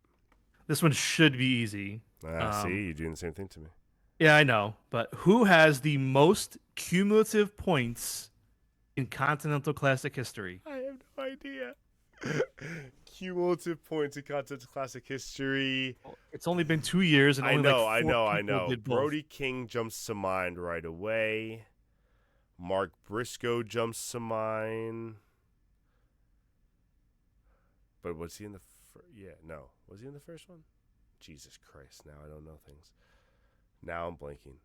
This one should be easy. See, you're doing the same thing to me. Yeah, I know. But who has the most cumulative points in Continental Classic history? I have no idea. Cumulative points in Continental Classic history. It's only been 2 years, and only I know. Did both. Brody King jumps to mind right away. Mark Briscoe jumps to mind. But was he in the no. Was he in the first one? Jesus Christ, now I don't know things. Now I'm blanking.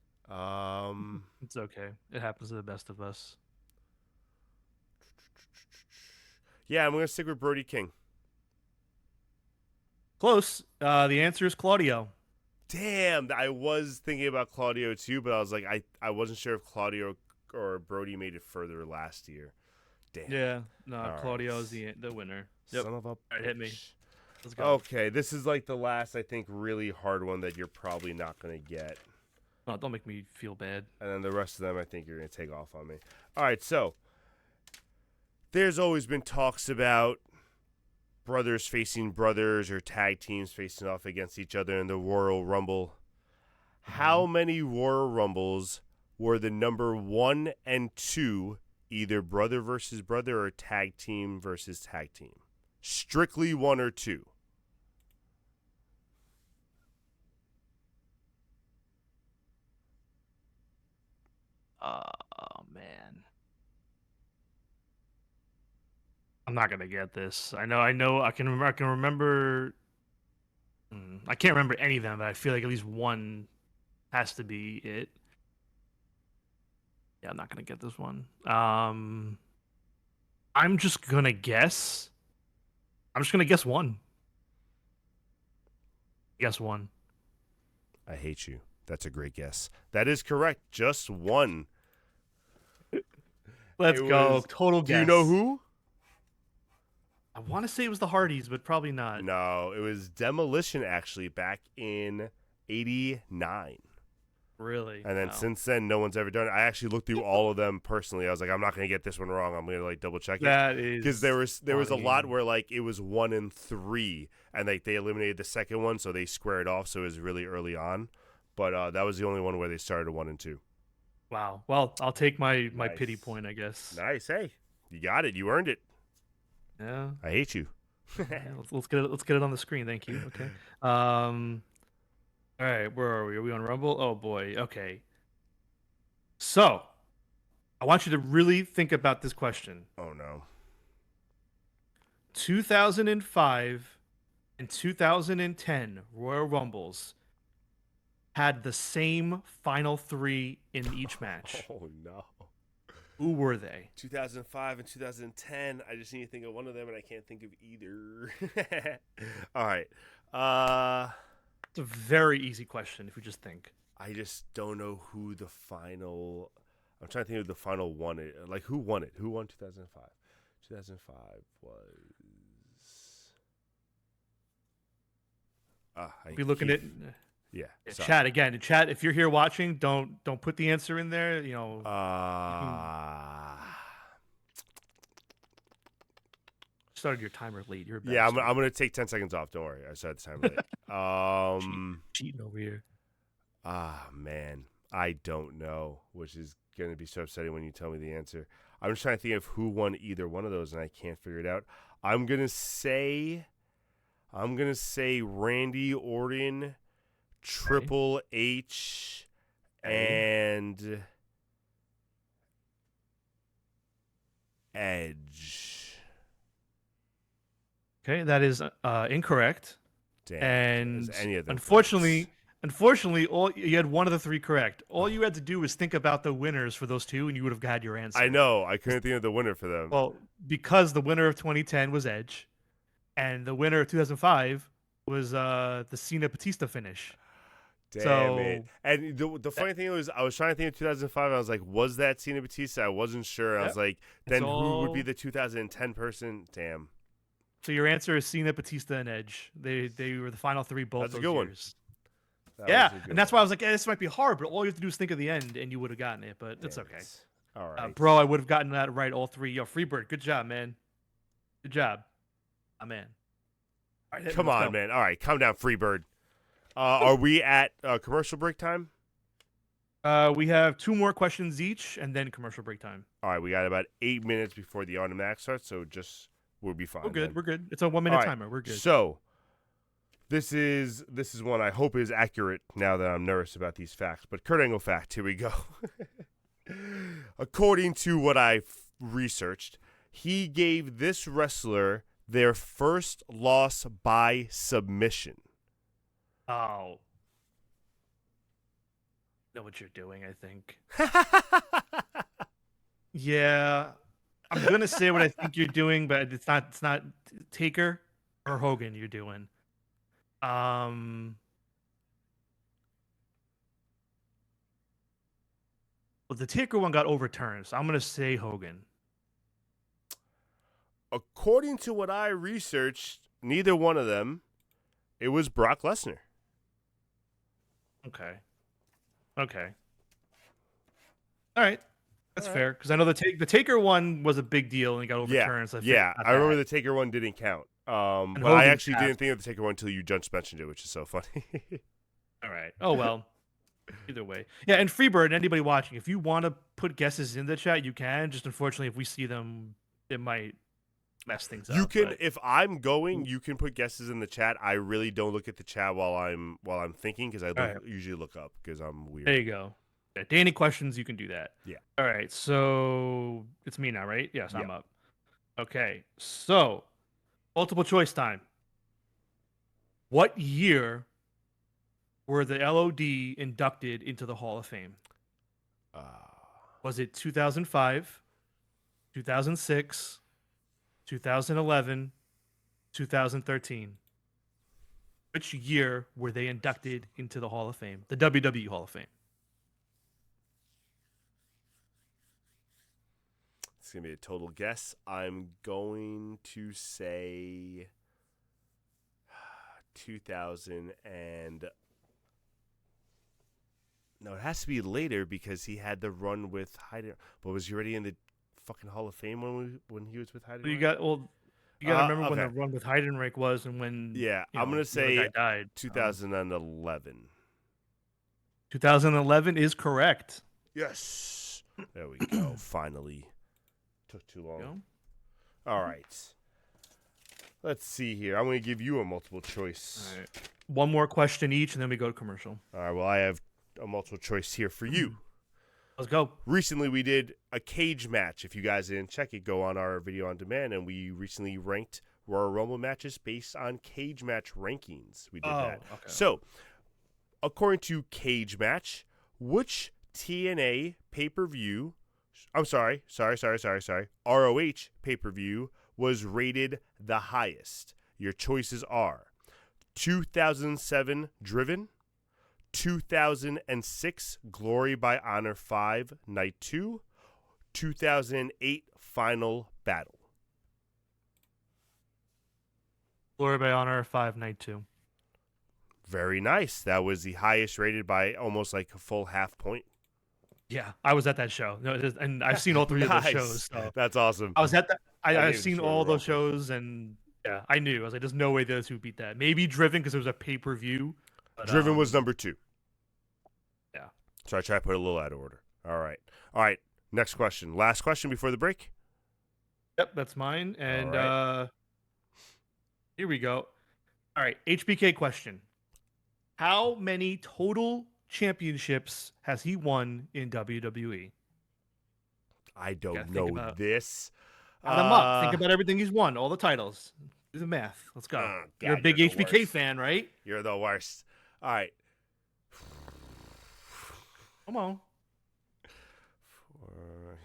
It's okay. It happens to the best of us. Yeah, I'm going to stick with Brody King. Close. The answer is Claudio. Damn, I was thinking about Claudio too, but I was like, I wasn't sure if Claudio or Brody made it further last year. Damn. Yeah, no, All Claudio right. is the winner. Yep. Son of a bitch. All right, hit me. Let's go. Okay, this is like the last, I think, really hard one that you're probably not going to get. Oh, don't make me feel bad. And then the rest of them, I think you're going to take off on me. All right, so there's always been talks about brothers facing brothers or tag teams facing off against each other in the Royal Rumble. How many Royal Rumbles were the number 1 and 2, either brother versus brother or tag team versus tag team? Strictly 1 or 2. Oh man, I'm not gonna get this. I know. I can remember. I can't remember any of them, but I feel like at least one has to be it. Yeah, I'm not gonna get this one. I'm just gonna guess. I'm just gonna guess one. Guess one. I hate you. That's a great guess. That is correct. Just one. Let's go. Total guess. Do you know who? want to say it was the Hardys, but probably not. No, it was Demolition actually back in '89. Really? And then Wow. since then, no one's ever done it. I actually looked through all of them personally. I was like, I'm not gonna get this one wrong. I'm gonna like double check it That is because there was a lot funny. where like it was 1 and 3, and like they eliminated the second one, so they squared off. So it was really early on. But that was the only one where they started 1 and 2. Wow. Well, I'll take my Nice. pity point, I guess. Nice, hey, you got it. You earned it. Yeah. I hate you. Yeah, let's get it on the screen. Thank you. Okay. All right. Where are we? Are we on Rumble? Oh boy. Okay. So, I want you to really think about this question. Oh no. 2005 and 2010 Royal Rumbles had the same final 3 in each match. Oh no. Who were they? 2005 and 2010. I just need to think of one of them, and I can't think of either. All right. It's a very easy question if you just think. I just don't know who the final. I'm trying to think of the final one. Like who won it? Who won 2005? 2005 was. Be looking at Yeah. chat again. In chat, if you're here watching, don't put the answer in there. You know. Started your timer late. You're a Yeah, I'm bastard. gonna take 10 seconds off. Don't worry. I started the time late. Cheating over here. Man, I don't know, which is gonna be so upsetting when you tell me the answer. I'm just trying to think of who won either one of those, and I can't figure it out. I'm gonna say Randy Orton, Triple H, and Edge. Okay, that is incorrect. Damn. And Is any of them unfortunately, all you had one of the 3 correct. All you had to do was think about the winners for those 2, and you would have had your answer. I know. I couldn't think of the winner for them. Well, because the winner of 2010 was Edge, and the winner of 2005 was the Cena Batista finish. Damn it. And the funny thing was, I was trying to think of 2005. And I was like, was that Cena Batista? I wasn't sure. I was like, then who would be the 2010 person? Damn. So your answer is Cena, Batista, and Edge. They were the final 3 both That's a those good one. years. That was a And good that's one. why I was like, this might be hard, but all you have to do is think of the end, and you would have gotten it. But it's Damn okay. it. All right. Bro, I would have gotten that right all 3. Yo, Freebird, good job, man. Good job. Man. All right, Come let's on, go. man. All right, calm down, Freebird. Are we at commercial break time? We have 2 more questions each, and then commercial break time. All right, we got about 8 minutes before the automatic starts, so we'll be fine. We're good. then. We're good. It's a 1 minute All right, timer. We're good. So this is one I hope is accurate now that I'm nervous about these facts. But Kurt Angle fact, here we go. According to what I've researched, he gave this wrestler their first loss by submission. Oh. Know what you're doing, I think. Yeah. I'm gonna say what I think you're doing, but it's not Taker or Hogan you're doing. Well, the Taker one got overturned, so I'm gonna say Hogan. According to what I researched, neither one of them. It was Brock Lesnar. Okay. All right. That's fair, because I know the Taker one was a big deal and it got overturned. So I remember the Taker one didn't count. But I Hogan actually passed. didn't think of the Taker one until you just mentioned it, which is so funny. All right. Oh well. Either way, yeah. And Freebird, anybody watching, if you want to put guesses in the chat, you can. Just unfortunately, if we see them, it might mess things up. You can, but- if I'm going, you can put guesses in the chat. I really don't look at the chat while I'm thinking because I usually look up because I'm weird. There you go. Yeah, Danny questions, you can do that. Yeah. All right. So it's me now, right? Yes, I'm Yeah. up. Okay. So multiple choice time. What year were the LOD inducted into the Hall of Fame? Was it 2005, 2006, 2011, 2013? Which year were they inducted into the Hall of Fame, the WWE Hall of Fame? It's going to be a total guess. I'm going to say 2000 and... No, it has to be later because he had the run with Heidenreich. But was he already in the fucking Hall of Fame when he was with Heidenreich? You got to remember when okay. the run with Heidenreich was and when I'm going to the other say guy died. 2011. 2011 is correct. Yes. There we go. Finally. Took too long. Go. All right. Let's see here. I'm going to give you a multiple choice. All right. One more question each, and then we go to commercial. All right. Well, I have a multiple choice here for you. Let's go. Recently, we did a cage match. If you guys didn't check it, go on our video on demand, and we recently ranked Royal Rumble matches based on cage match rankings. We did that. Okay. So, according to Cage Match, which TNA pay-per-view, ROH pay-per-view was rated the highest? Your choices are 2007 Driven, 2006 Glory by Honor 5 Night 2, 2008 Final Battle. Glory by Honor 5 Night 2. Very nice. That was the highest rated by almost like a full half point. Yeah, I was at that show. No, and I've seen all three of those shows. So. That's awesome. I was at that. I've gave seen the all score those shows, and yeah, I knew. I was like, "There's no way those two beat that." Maybe Driven because it was a pay-per-view. Driven was number 2. Yeah. So I try to put it a little out of order. All right. Next question. Last question before the break. Yep, that's mine. And right. Here we go. All right, HBK question. How many total championships has he won in WWE? I don't know this. Add them up. Think about everything he's won, all the titles. Do the math. Let's go. God, you're a big HBK fan, right? You're the worst. All right. Come on.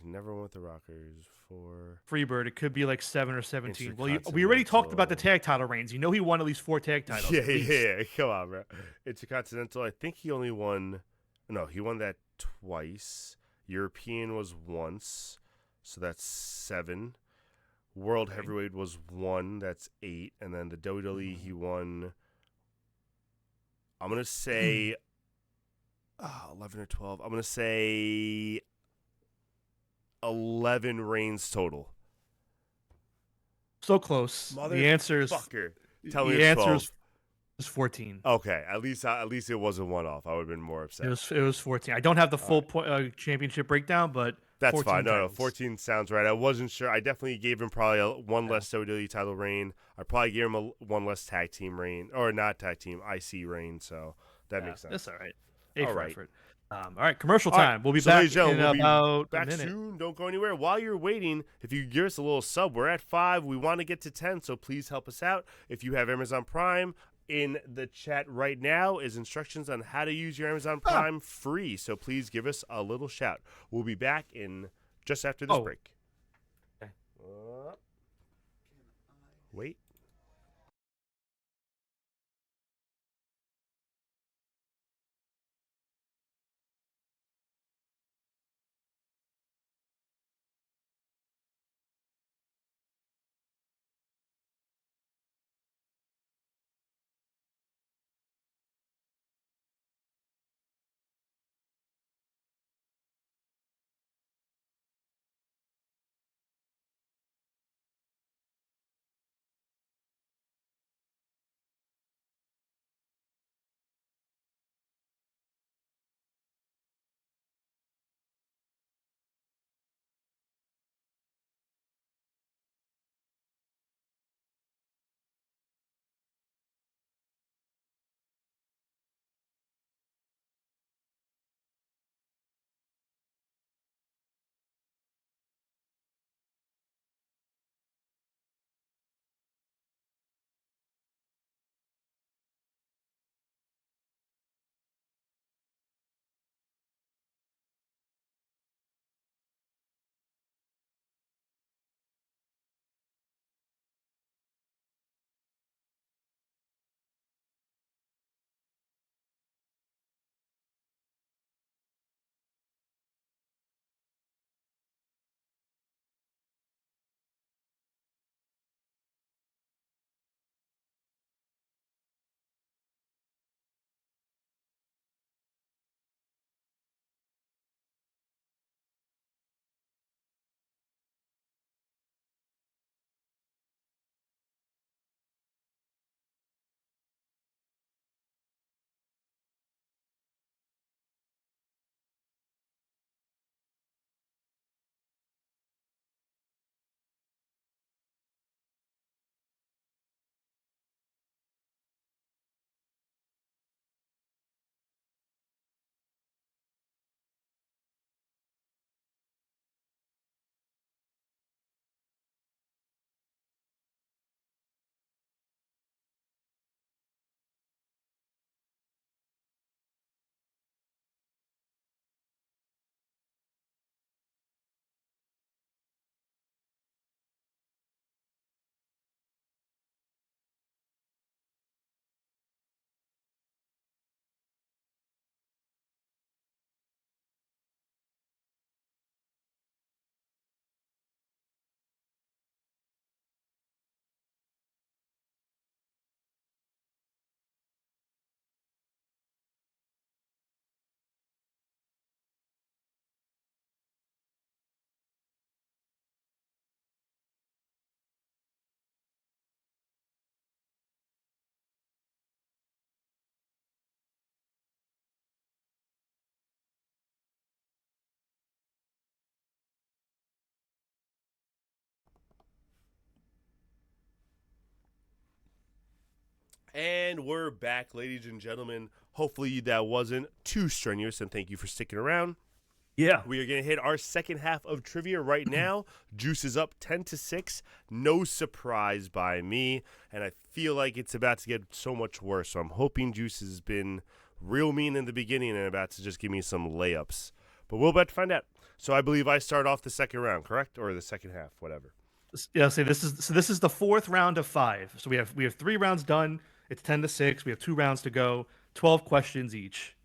Never went with the Rockers. 4. Freebird. It could be like 7 or 17. Well, we already talked about the tag title reigns. You know he won at least 4 tag titles. Yeah. Come on, bro. Intercontinental. I think he only won. No, he won that twice. European was once, so that's 7. World Heavyweight was 1. That's 8. And then the WWE he won. I'm gonna say 11 or 12. I'm gonna say 11 reigns total. So close. The answer is Tell me it's 12. Is 14. Okay, at least it wasn't one off. I would have been more upset. It was 14. I don't have the full championship breakdown, but that's fine. No, 14 sounds right. I wasn't sure. I definitely gave him probably one less WWE title reign. I probably gave him one less tag team reign, or not tag team, IC reign. So that makes sense. That's all right. All right. All right, commercial time. We'll be back in about a minute. Soon. Don't go anywhere. While you're waiting, if you give us a little sub, we're at 5. We want to get to 10, so please help us out. If you have Amazon Prime, in the chat right now is instructions on how to use your Amazon Prime free. So please give us a little shout. We'll be back in just after this break. Okay. Wait. And we're back, ladies and gentlemen. Hopefully that wasn't too strenuous, and thank you for sticking around. Yeah. We are going to hit our second half of trivia right now. Juice is up 10-6. No surprise by me, and I feel like it's about to get so much worse. So I'm hoping Juice has been real mean in the beginning and about to just give me some layups. But we'll about to find out. So I believe I start off the second round, correct? Or the second half, whatever. Yeah, this is the fourth round of 5. So we have 3 rounds done. It's 10-6. We have 2 rounds to go. 12 questions each,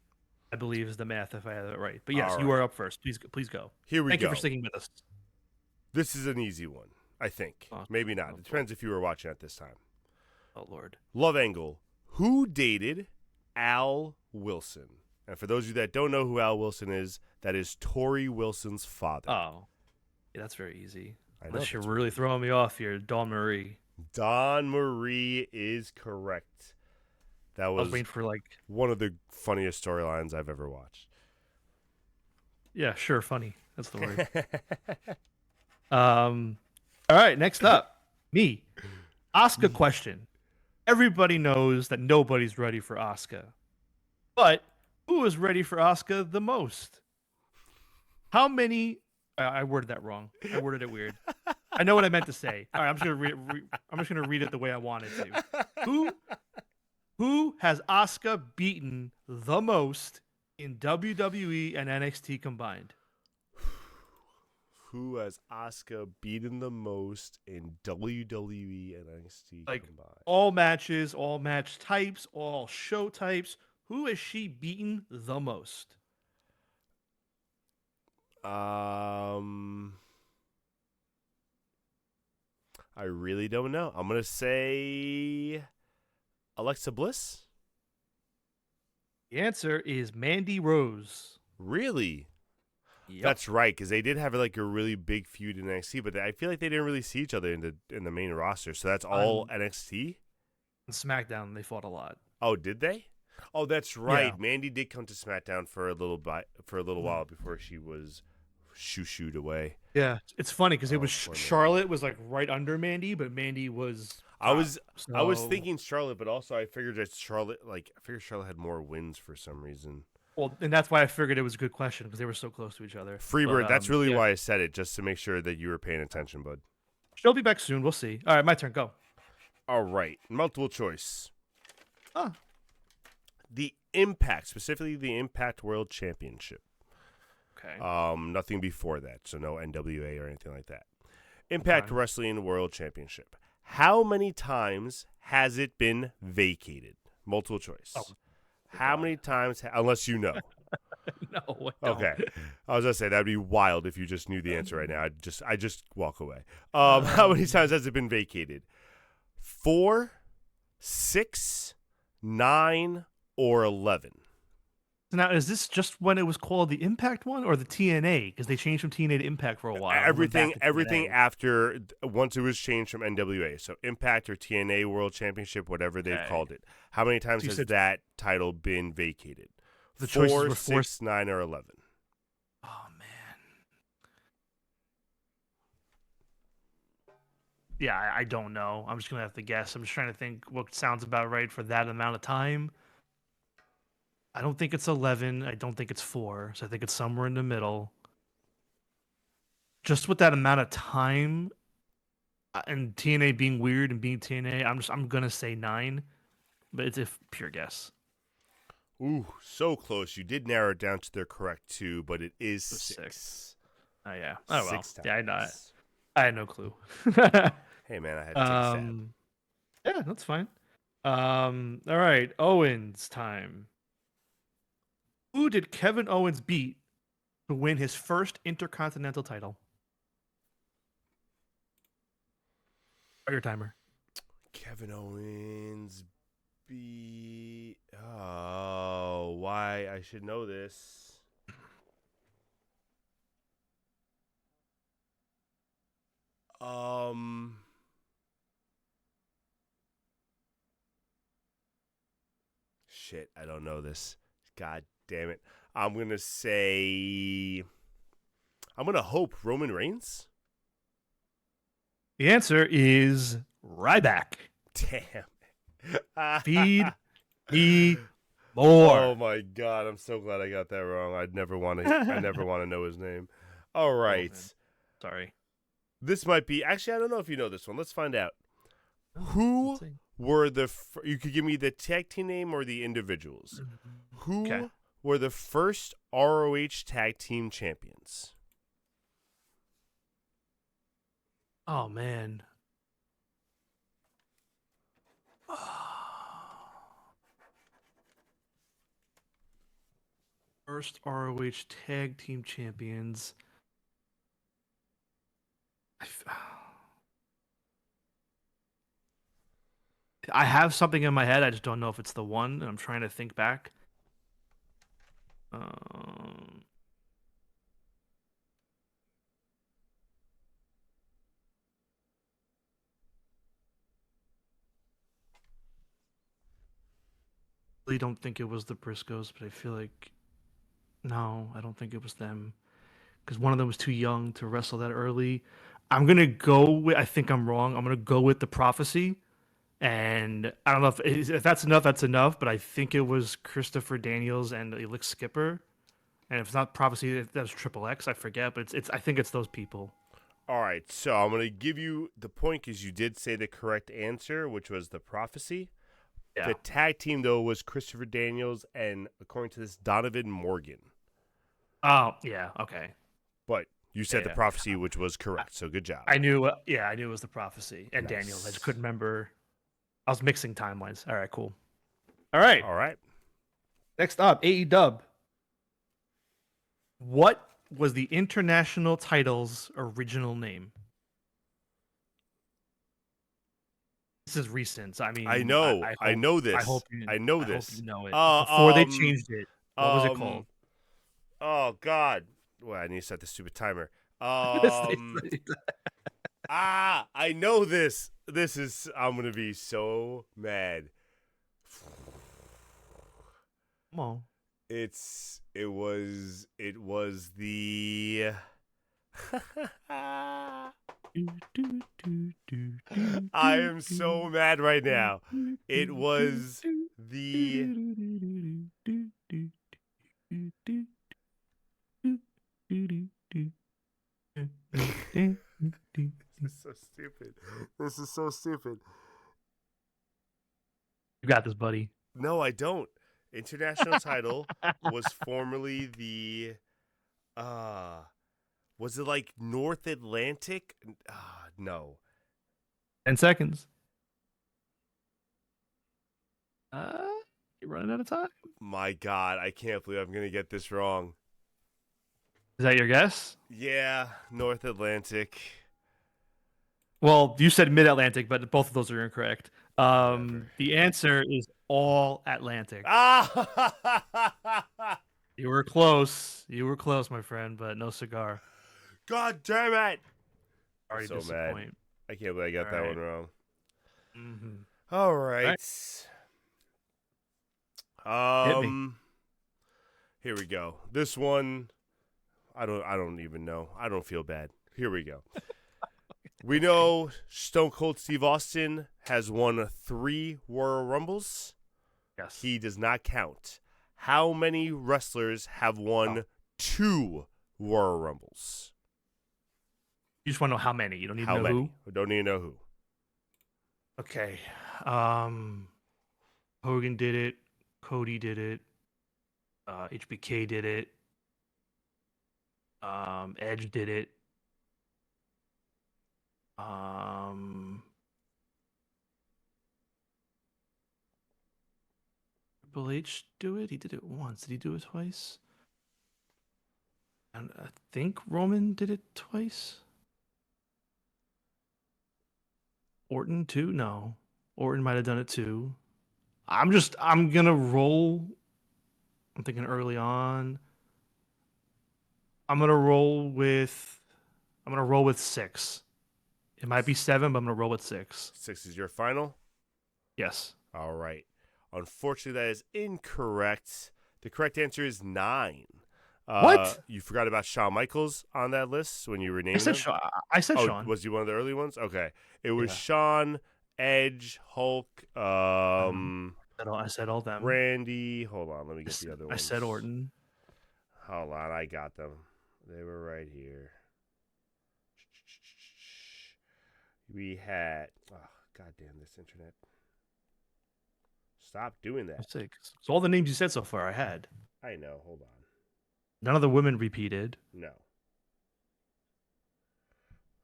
I believe, is the math if I have it right. But yes, All you right. are up first. Please go. Here we Thank go. you for sticking with us. This is an easy one, I think. Oh, Maybe not. oh, It depends if you were watching at this time. Oh Lord. Love angle. Who dated Al Wilson? And for those of you that don't know who Al Wilson is, that is Tori Wilson's father. Oh, yeah, that's very easy. I know, Unless you're that's really throwing me off here, Dawn Marie. Don Marie is correct. That I was was waiting for one of the funniest storylines I've ever watched. yeah, sure, funny. That's the word. All right, next up, me. Asuka question. Everybody knows that nobody's ready for Asuka. But who is ready for Asuka the most? How many I worded that wrong. I worded it weird. I know what I meant to say. All right, I'm just gonna read it the way I wanted to. Who has Asuka beaten the most in WWE and NXT combined? Who has Asuka beaten the most in WWE and NXT Like combined? all matches, all match types, all show types. Who has she beaten the most? I really don't know. I'm gonna say Alexa Bliss. The answer is Mandy Rose. Really? Yep. That's right, because they did have like a really big feud in NXT, but I feel like they didn't really see each other in the main roster. So that's all NXT. On SmackDown, they fought a lot. Oh, did they? Oh, that's right. Yeah. Mandy did come to SmackDown for a little while before she was shooed away. Yeah, it's funny because it Oh, was poor Mandy. Charlotte was like right under Mandy, but Mandy was. I was so- thinking Charlotte, but also I figured that Charlotte had more wins for some reason. Well, and that's why I figured it was a good question because they were so close to each other. Freebird, But, that's really yeah. why I said it, just to make sure that you were paying attention, bud. She'll be back soon. We'll see. All right, my turn. Go. All right, multiple choice. Ah. The Impact, specifically the Impact World Championship. Okay. Nothing before that, so no NWA or anything like that. Impact Okay. Wrestling World Championship. How many times has it been vacated? Multiple choice. Oh, How many times, unless you know. No. I don't. Okay. I was going to say, that'd be wild if you just knew the answer right now. I just walk away. How many times has it been vacated? 4, 6, 9, or 11? Now, is this just when it was called the Impact one or the TNA? Because they changed from TNA to Impact for a while. and went back Everything to TNA. after, once it was changed from NWA. So Impact or TNA World Championship, whatever they've Okay. called it. How many times So you has said- that title been vacated? The choices 4, were 6, 9, or 11? Oh man. Yeah, I don't know. I'm just gonna have to guess. I'm just trying to think what sounds about right for that amount of time. I don't think it's 11. I don't think it's 4. So I think it's somewhere in the middle. Just with that amount of time, and TNA being weird and being TNA, I'm gonna say 9, but it's a pure guess. Ooh, so close. You did narrow it down to the correct 2, but it is It was 6. Oh yeah. Oh well. 6 times. Yeah, I know. I had no clue. Hey, man, I had to take a stab. Yeah, that's fine. All right, Owens time. Who did Kevin Owens beat to win his first Intercontinental title? Start your timer. Kevin Owens beat. Oh, why? I should know this. Shit, I don't know this. God damn it. I'm going to say. I'm going to hope Roman Reigns. The answer is Ryback. Damn. Feed me more. Oh my god, I'm so glad I got that wrong. I never want to know his name. All right. man. Sorry. This might be actually I don't know if you know this one. Let's find out. Who Let's see. were you could give me the tag team name or the individuals. Who Okay. were the first ROH tag team champions? Oh man. First ROH tag team champions. I have something in my head. I just don't know if it's the one. And I'm trying to think back. Um, really don't think it was the Briscoes, but I feel like no, I don't think it was them because one of them was too young to wrestle that early. I'm gonna go with. I think I'm wrong. I'm gonna go with the Prophecy, and I don't know if that's enough. That's enough, but I think it was Christopher Daniels and Elix Skipper. And if it's not Prophecy, that was Triple X. I forget, but it's. I think it's those people. All right, so I'm going to give you the point because you did say the correct answer, which was the Prophecy. Yeah. The tag team, though, was Christopher Daniels and, according to this, Donovan Morgan. Oh yeah. Okay. But you said the Yeah. Prophecy, which was correct, so good job. I knew. I knew it was the Prophecy and Nice. Daniels. I just couldn't remember. I was mixing timelines. All right. Cool. All right. All right. Next up, AEW. What was the international title's original name? This is recent. I mean, I know. I know this. I hope you. I know I this. hope you know it. Before they um, changed it, what was it called? Oh, God. Well, I need to set the stupid timer. I know this. I'm going to be so mad. Come on. It was the I am so mad right now. It was the This is so stupid. This is so stupid. You got this, buddy. No, I don't. International title was formerly the was it like North Atlantic? No. 10 seconds. You're running out of time. My God, I can't believe I'm gonna get this wrong. Is that your guess? Yeah, North Atlantic. Well, you said Mid-Atlantic, but both of those are incorrect. Whatever. The answer is All Atlantic. Ah! You were close. You were close, my friend, but no cigar. God damn it! Sorry I'm to so mad. disappoint. I can't believe I got that Alright. one wrong. Mm-hmm. All right. Hit me. Here we go. This one, I don't even know. I don't feel bad. Here we go. We know Stone Cold Steve Austin has won 3 Royal Rumbles. Yes. He does not count. How many wrestlers have won 2 Royal Rumbles? You just want to know how many. You don't need How to know many? who. We don't need to know who. Okay. Hogan did it. Cody did it. HBK did it. Edge did it. Triple H do it? He did it once. Did he do it twice? And I think Roman did it twice. Orton too? No. Orton might have done it too. I'm gonna roll. I'm thinking early on. I'm gonna roll with 6. It might be 7, but I'm gonna roll with 6. 6 is your final? Yes. All right. Unfortunately, that is incorrect. The correct answer is 9. What? You forgot about Shawn Michaels on that list when you were naming I said them? Sean. I said Oh, Sean. was he one of the early ones? Okay. It was Yeah. Shawn, Edge, Hulk, I said all them. Randy. Hold on, let me get the other I ones. said Orton. Hold on, I got them. They were right here. We had. Oh, goddamn this internet! Stop doing that. So all the names you said so far, I had. I know. Hold on. None of the women repeated. No.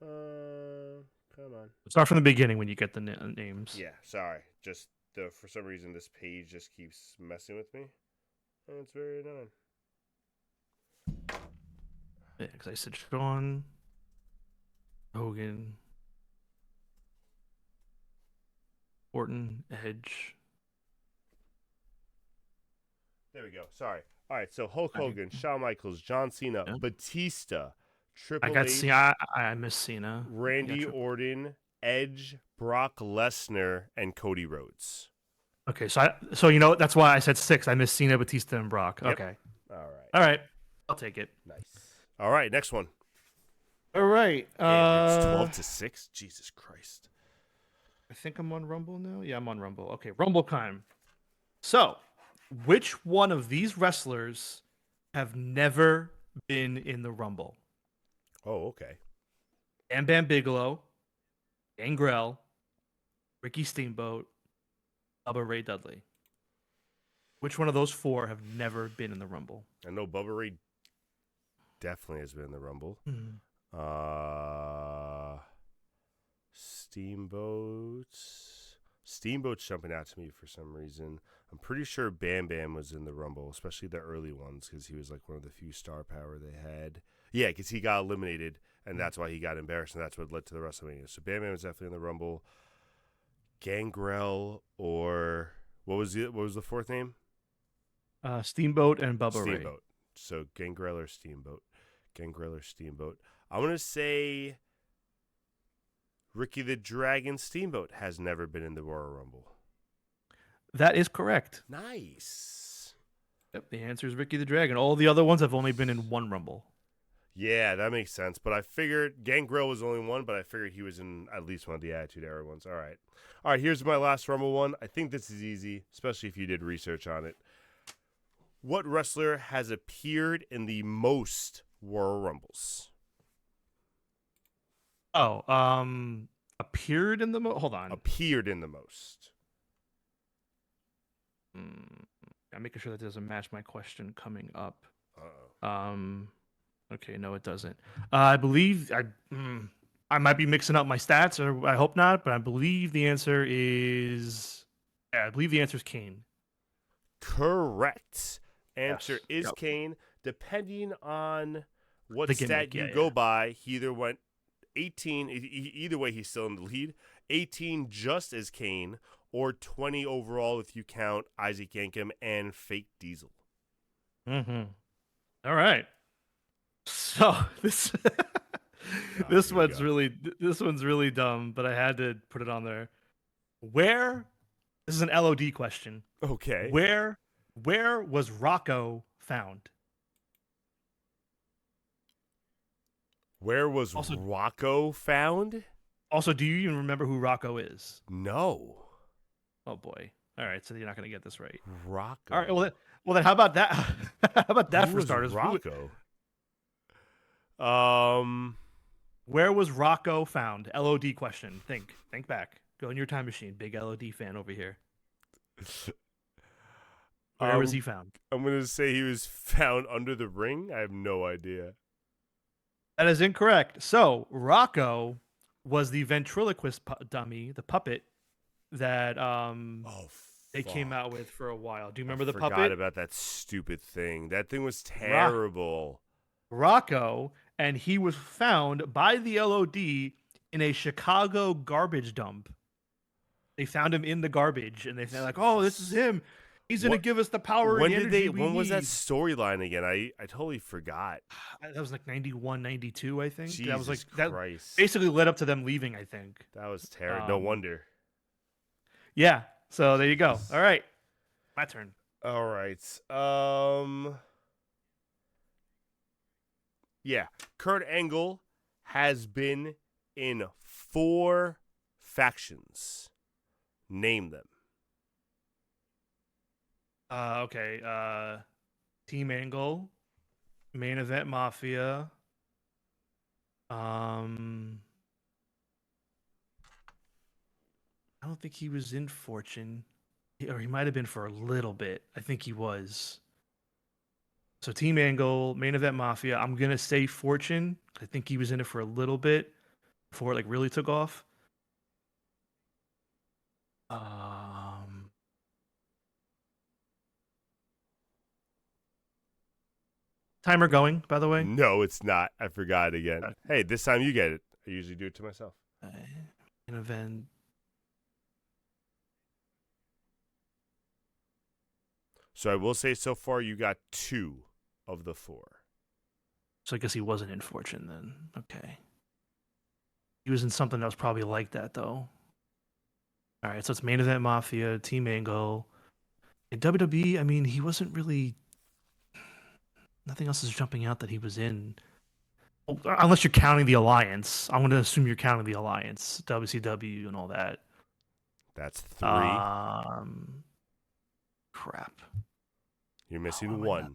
Come on. Start from the beginning when you get the names. Yeah, sorry. Just for some reason this page just keeps messing with me, and it's very annoying. Yeah, because I said Shawn, Hogan, Orton, Edge. There we go. Sorry. All right. So Hulk Hogan, Shawn Michaels, John Cena, Yeah. Batista, Triple I got H, Cena. I missed Cena. Randy Orton, Edge, Brock Lesnar, and Cody Rhodes. Okay, so you know that's why I said 6. I missed Cena, Batista, and Brock. Yep. Okay. All right. I'll take it. Nice. All right. Next one. All right. Damn, it's 12-6. Jesus Christ. I think I'm on Rumble now. Yeah, I'm on Rumble. Okay, Rumble time. So, which one of these wrestlers have never been in the Rumble? Oh, okay. Bam Bam Bigelow, Gangrel, Ricky Steamboat, Bubba Ray Dudley. Which one of those 4 have never been in the Rumble? I know Bubba Ray definitely has been in the Rumble. Steamboat's jumping out to me for some reason. I'm pretty sure Bam Bam was in the Rumble, especially the early ones, because he was like one of the few star power they had. Yeah, because he got eliminated, and that's why he got embarrassed, and that's what led to the WrestleMania. So Bam Bam was definitely in the Rumble. Gangrel or what was the 4th name? Steamboat and Bubba Ray. Steamboat. So Gangrel or Steamboat. I want to say Ricky the Dragon Steamboat has never been in the Royal Rumble. That is correct. Nice. Yep, the answer is Ricky the Dragon. All the other ones have only been in one Rumble. Yeah, that makes sense. But I figured Gangrel was only one, but I figured he was in at least one of the Attitude Era ones. All right, here's my last Rumble one. I think this is easy, especially if you did research on it. What wrestler has appeared in the most Royal Rumbles? Oh, appeared in the hold on. Appeared in the most. I'm making sure that doesn't match my question coming up. Uh-oh. Okay, no, it doesn't. I believe I might be mixing up my stats, or I hope not, but I believe the answer is Kane. Correct. Answer is Yep. Kane. Depending on what The stat gimmick, you yeah, go yeah. by, he either went 18. Either way, he's still in the lead. 18 just as Kane, or 20 overall if you count Isaac Yankem and Fake Diesel. Mm-hmm. All right. So this here this we one's go. really dumb, but I had to put it on there. This is an LOD question. Okay. Where was Rocco found? Where was Also- Rocco found? Also, do you even remember who Rocco is? No. Oh boy. All right, so you're not gonna get this right. Rocco. All right, well then how about that? How about that Who for was starters? Rocco. Where was Rocco found? LOD question. Think back. Go in your time machine. Big LOD fan over here. Where was he found? I'm going to say he was found under the ring. I have no idea. That is incorrect. So Rocco was the ventriloquist dummy, the puppet that they came fuck. out with for a while. Do you remember the Forgot puppet? about that stupid thing. That thing was terrible. Rocco, and he was found by the LOD in a Chicago garbage dump. They found him in the garbage, and they're like, "Oh, this is him. He's gonna give us the power and the energy we When was that need." storyline again? I totally forgot. That was like 91, 92, I think. Jesus that was like Christ. that basically led up to them leaving, I think. That was terrible. No wonder. Yeah. So there you go. All right, my turn. All right. Yeah. Kurt Angle has been in 4 factions. Name them. Okay. Team Angle, Main Event Mafia. I don't think he was in Fortune, or he might have been for a little bit. I think he was. So Team Angle, Main Event Mafia. I'm gonna say Fortune. I think he was in it for a little bit before it like really took off. Timer going, by the way. No, it's not. I forgot again. Okay. Hey, this time you get it. I usually do it to myself. Main Event. So I will say so far you got 2 of the 4. So I guess he wasn't in Fortune then. Okay. He was in something that was probably like that though. All right, so it's Main Event Mafia, Team Angle. In WWE, I mean, he wasn't really. Nothing else is jumping out that he was in. Well, unless you're counting the Alliance. I'm going to assume you're counting the Alliance, WCW and all that. That's 3. Crap. You're missing 1.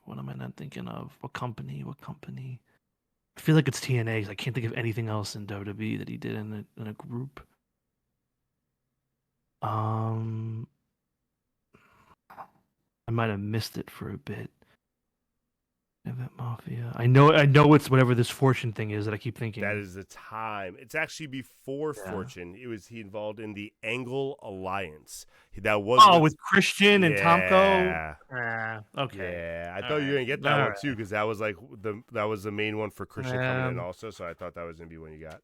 What am I not thinking of? What company? I feel like it's TNA 'cause I can't think of anything else in WWE that he did in a group. I might have missed it for a bit. Event Mafia. I know it's whatever this Fortune thing is that I keep thinking. That is the time. It's actually before Fortune. He involved in the Angle Alliance. That was with Christian and Tomko. Okay. Yeah, I thought you were gonna get that one too because that was like the main one for Christian coming in also. So I thought that was gonna be one you got.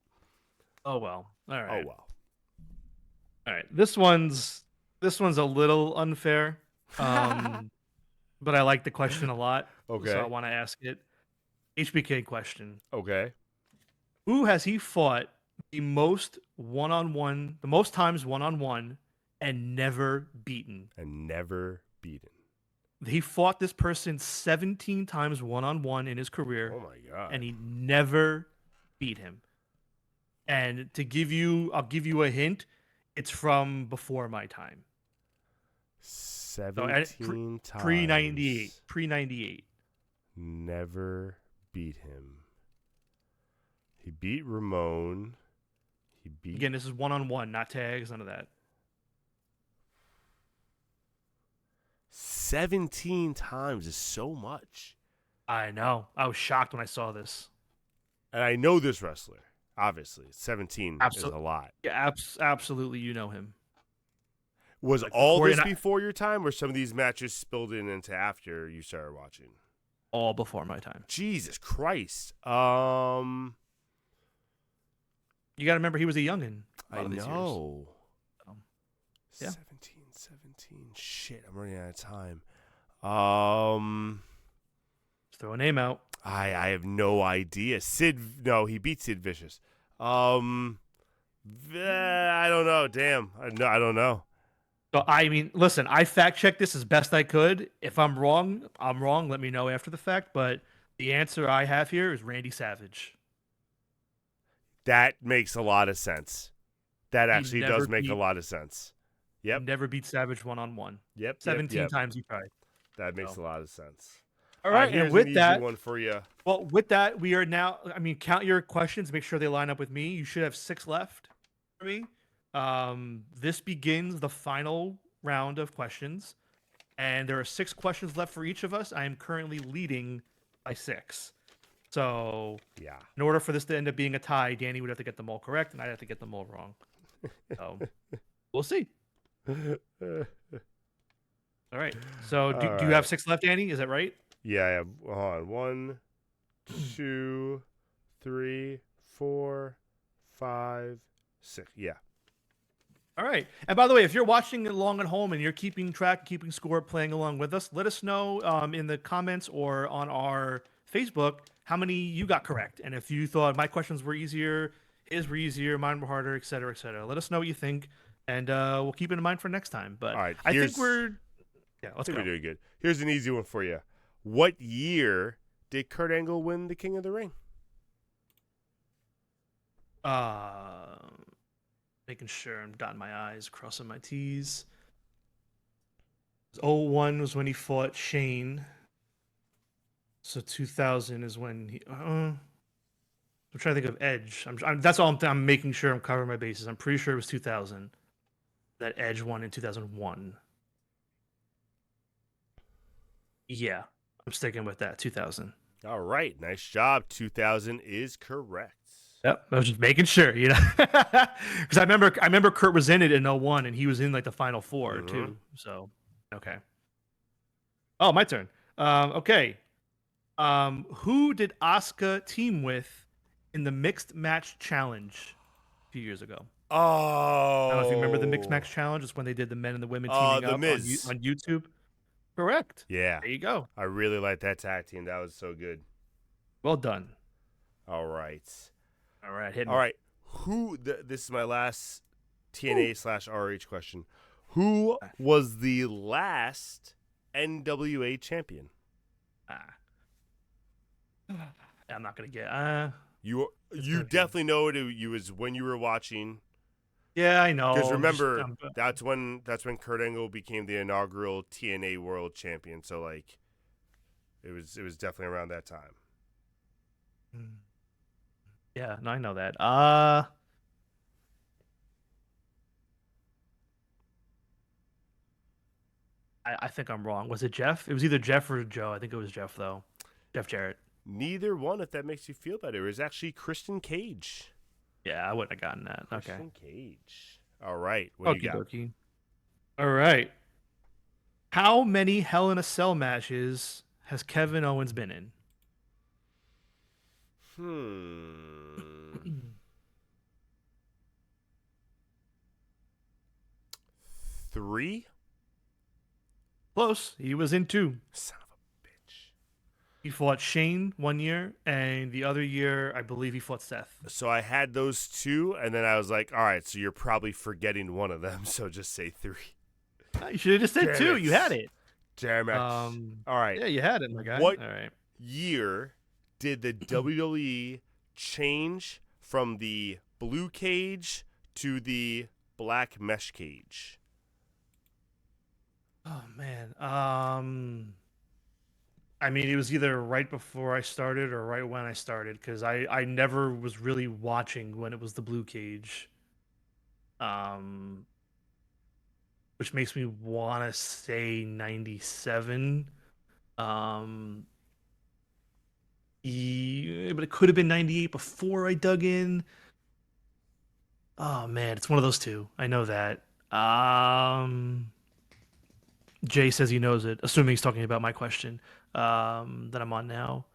Oh well. All right. Oh well. All right. This one's a little unfair. But I like the question a lot. Okay. So I want to ask it. HBK question. Okay. Who has he fought the most times one-on-one and never beaten? He fought this person 17 times one-on-one in his career. Oh my god. And he never beat him. And I'll give you a hint. It's from before my time. 17 times. Pre-98. Never beat him. He beat Ramon. Again, this is one-on-one, not tags, none of that. 17 times is so much. I know. I was shocked when I saw this. And I know this wrestler. Obviously, 17 is a lot. Yeah, absolutely. You know him. Was like all this before your time, or some of these matches spilled into after you started watching? All before my time. Jesus Christ. You got to remember he was a youngin. I know. Yeah. 17. Shit, I'm running out of time. Just throw a name out. I have no idea. He beat Sid Vicious. I don't know. Damn. I don't know. So, I mean, listen, I fact-checked this as best I could. If I'm wrong, I'm wrong. Let me know after the fact. But the answer I have here is Randy Savage. That makes a lot of sense. That actually does make a lot of sense. Yep. He never beat Savage one-on-one. Yep. 17 times he tried. That makes a lot of sense. All right, here's and with an that, easy one for you. Well, with that, we are now. I mean, count your questions. Make sure they line up with me. You should have 6 left for me. This begins the final round of questions, and there are 6 questions left for each of us. I am currently leading by 6. So, yeah. In order for this to end up being a tie, Danny would have to get them all correct, and I'd have to get them all wrong. So, we'll see. All right. So, do you have 6 left, Danny? Is that right? Yeah, I have. Hold on. 1, 2, 3, 4, 5, 6. Yeah. All right. And by the way, if you're watching along at home and you're keeping track, keeping score, playing along with us, let us know in the comments or on our Facebook how many you got correct. And if you thought my questions were easier, his were easier, mine were harder, et cetera, et cetera. Let us know what you think, and we'll keep it in mind for next time. But all right, I think let's go. We're doing good. Here's an easy one for you. What year did Kurt Angle win the King of the Ring? The Making sure I'm dotting my I's, crossing my T's. 01 was when he fought Shane. So 2000 is when he. I'm trying to think of Edge. That's all I'm making sure I'm covering my bases. I'm pretty sure it was 2000 that Edge won in 2001. Yeah, I'm sticking with that. 2000. All right, nice job. 2000 is correct. Yep, I was just making sure, you know, because I remember Kurt was in it in 01 and he was in like the final 4 too. So, okay. Oh, my turn. Okay. Who did Asuka team with in the mixed match challenge a few years ago? Oh. I don't know if you remember the mixed match challenge. It's when they did the men and the women teaming The up Miz. on YouTube. Correct. Yeah. There you go. I really like that tag team. That was so good. Well done. All right. All right. Hit me. All right. This is my last TNA/ROH question. Who was the last NWA champion? I'm not gonna get. You definitely know it. You was when you were watching. Yeah, I know. Because remember, that's when Kurt Angle became the inaugural TNA World Champion. So like, it was definitely around that time. Yeah, no, I know that. I think I'm wrong. Was it Jeff? It was either Jeff or Joe. I think it was Jeff though. Jeff Jarrett. Neither one, if that makes you feel better. It was actually Christian Cage. Yeah, I wouldn't have gotten that. Christian Cage. All right. What do you got? Dokey. All right. How many Hell in a Cell matches has Kevin Owens been in? 3? Close. He was in 2. Son of a bitch. He fought Shane 1 year, and the other year, I believe he fought Seth. So I had those 2, and then I was like, all right, so you're probably forgetting one of them, so just say 3. You should have just said Damn 2. it. You had it. Damn it. All right. Yeah, you had it, my guy. What All right. year did the WWE change from the blue cage to the black mesh cage? Oh, man. I mean, it was either right before I started or right when I started, because I never was really watching when it was the blue cage. Which makes me want to say 97. But it could have been 98 before I dug in. Oh, man, it's one of those two. I know that. Jay says he knows it, assuming he's talking about my question that I'm on now.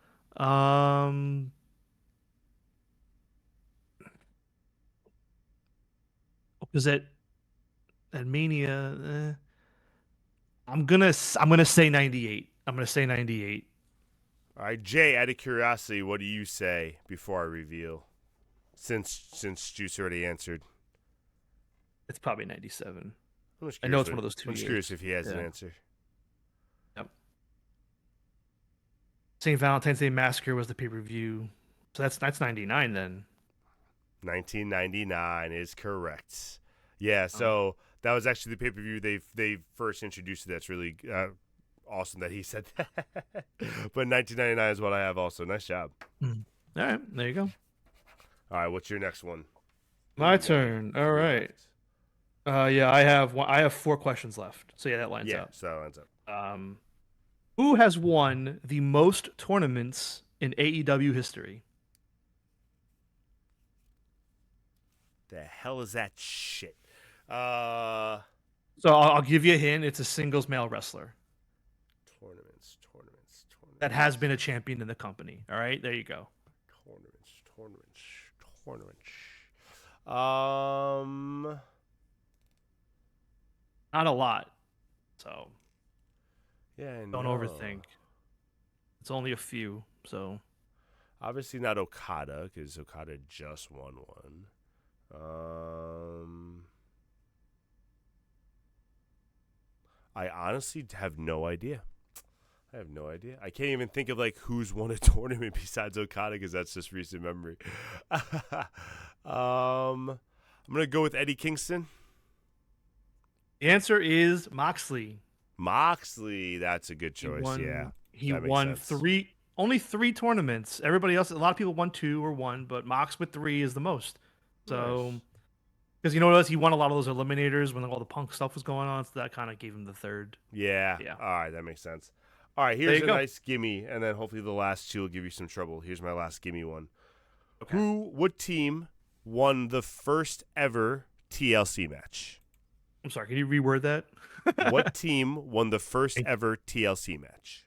Was it at Mania? I'm gonna say 98. I'm gonna say 98. All right, Jay, out of curiosity, what do you say before I reveal? Since Juice already answered. It's probably 97. I know it's one of those 2 I'm just curious if he has an answer. Yep. St. Valentine's Day Massacre was the pay-per-view. So that's 99 then. 1999 is correct. Yeah, so that was actually the pay-per-view they first introduced it. That's really awesome that he said that. But 1999 is what I have also. Nice job. All right, there you go. All right, what's your next one? My turn. All right. Yeah, I have 4 questions left. So yeah, that lines up. So that lines up. Who has won the most tournaments in AEW history? The hell is that shit? So I'll give you a hint. It's a singles male wrestler Tournaments. that has been a champion in the company. All right, there you go. Tournaments. Not a lot. So Yeah, don't overthink. It's only a few. So obviously not Okada, because Okada just won one. I honestly have no idea. I can't even think of like who's won a tournament besides Okada, because that's just recent memory. I'm going to go with Eddie Kingston. The answer is Moxley. Moxley. That's a good choice. He that makes won sense. only three tournaments. Everybody else, a lot of people won 2 or 1, but Mox with 3 is the most. So, Nice. because you know what else? He won a lot of those eliminators when all the Punk stuff was going on, so that kind of gave him the third. Yeah. Yeah. All right. That makes sense. All right. There Here's you a go. nice gimme, and then hopefully the last 2 will give you some trouble. Here's my last gimme one. Okay. What team won the first ever TLC match? I'm sorry, can you reword that? What team won the first ever TLC match?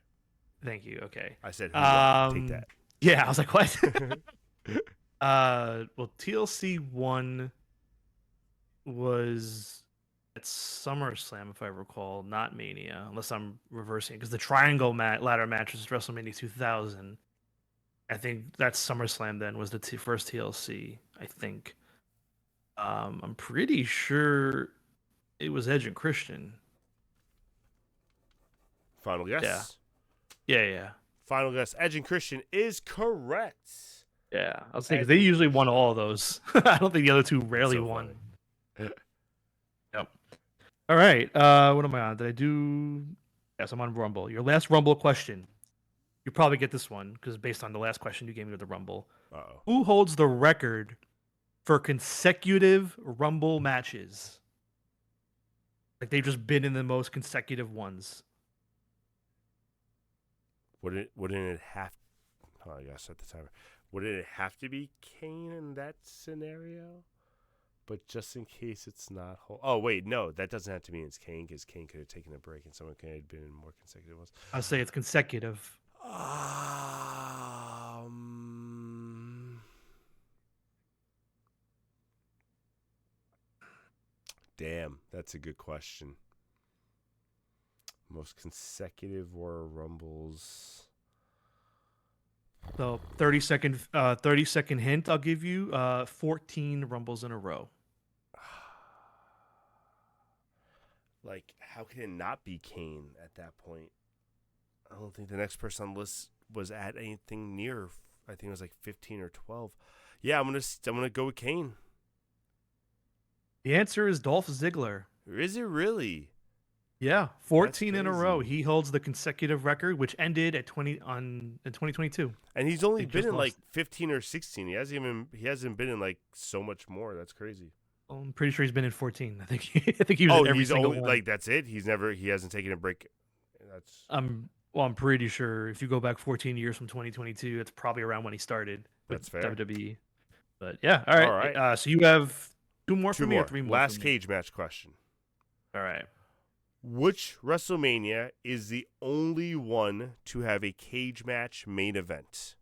Thank you. Okay. I said, who won? Take that. Yeah, I was like, what? Well, TLC 1 was at SummerSlam, if I recall, not Mania, unless I'm reversing, because the Triangle ladder match was WrestleMania 2000. I think that's SummerSlam. Then was the first TLC. I think. I'm pretty sure it was Edge and Christian. Final guess? Yeah. Final guess. Edge and Christian is correct. Yeah, I was thinking they usually won all of those. I don't think the other 2 rarely so won. funny. Yep. All right. What am I on? Did I do? Yes, I'm on Rumble. Your last Rumble question. You probably get this one because based on the last question you gave me with the Rumble. Uh-oh. Who holds the record for consecutive Rumble matches? Like they've just been in the most consecutive ones. Wouldn't it have? Oh, I gotta set the timer. Wouldn't it have to be Kane in that scenario? But just in case it's not. Oh wait, no, that doesn't have to mean it's Kane because Kane could have taken a break and someone could have been in more consecutive ones. I'll say it's consecutive. Damn, that's a good question. Most consecutive Royal Rumbles. So 30-second hint I'll give you. 14 Rumbles in a row. Like, how can it not be Kane at that point? I don't think the next person on the list was at anything near. I think it was like 15 or 12. Yeah, I'm gonna go with Kane. The answer is Dolph Ziggler. Is it really? Yeah, 14 in a crazy. row. He holds the consecutive record, which ended at in 2022. And he's only He been just in like lost. 15 or 16. He hasn't been in like so much more. That's crazy. I'm pretty sure he's been in 14. I think he was in every he's single only one. like that's it. He hasn't taken a break. That's I'm pretty sure if you go back 14 years from 2022, it's probably around when he started with That's fair. WWE. But yeah, all right. All right. So you have 2 more two for me more. or 3 more Last for me? cage match question. All right. Which WrestleMania is the only one to have a cage match main event?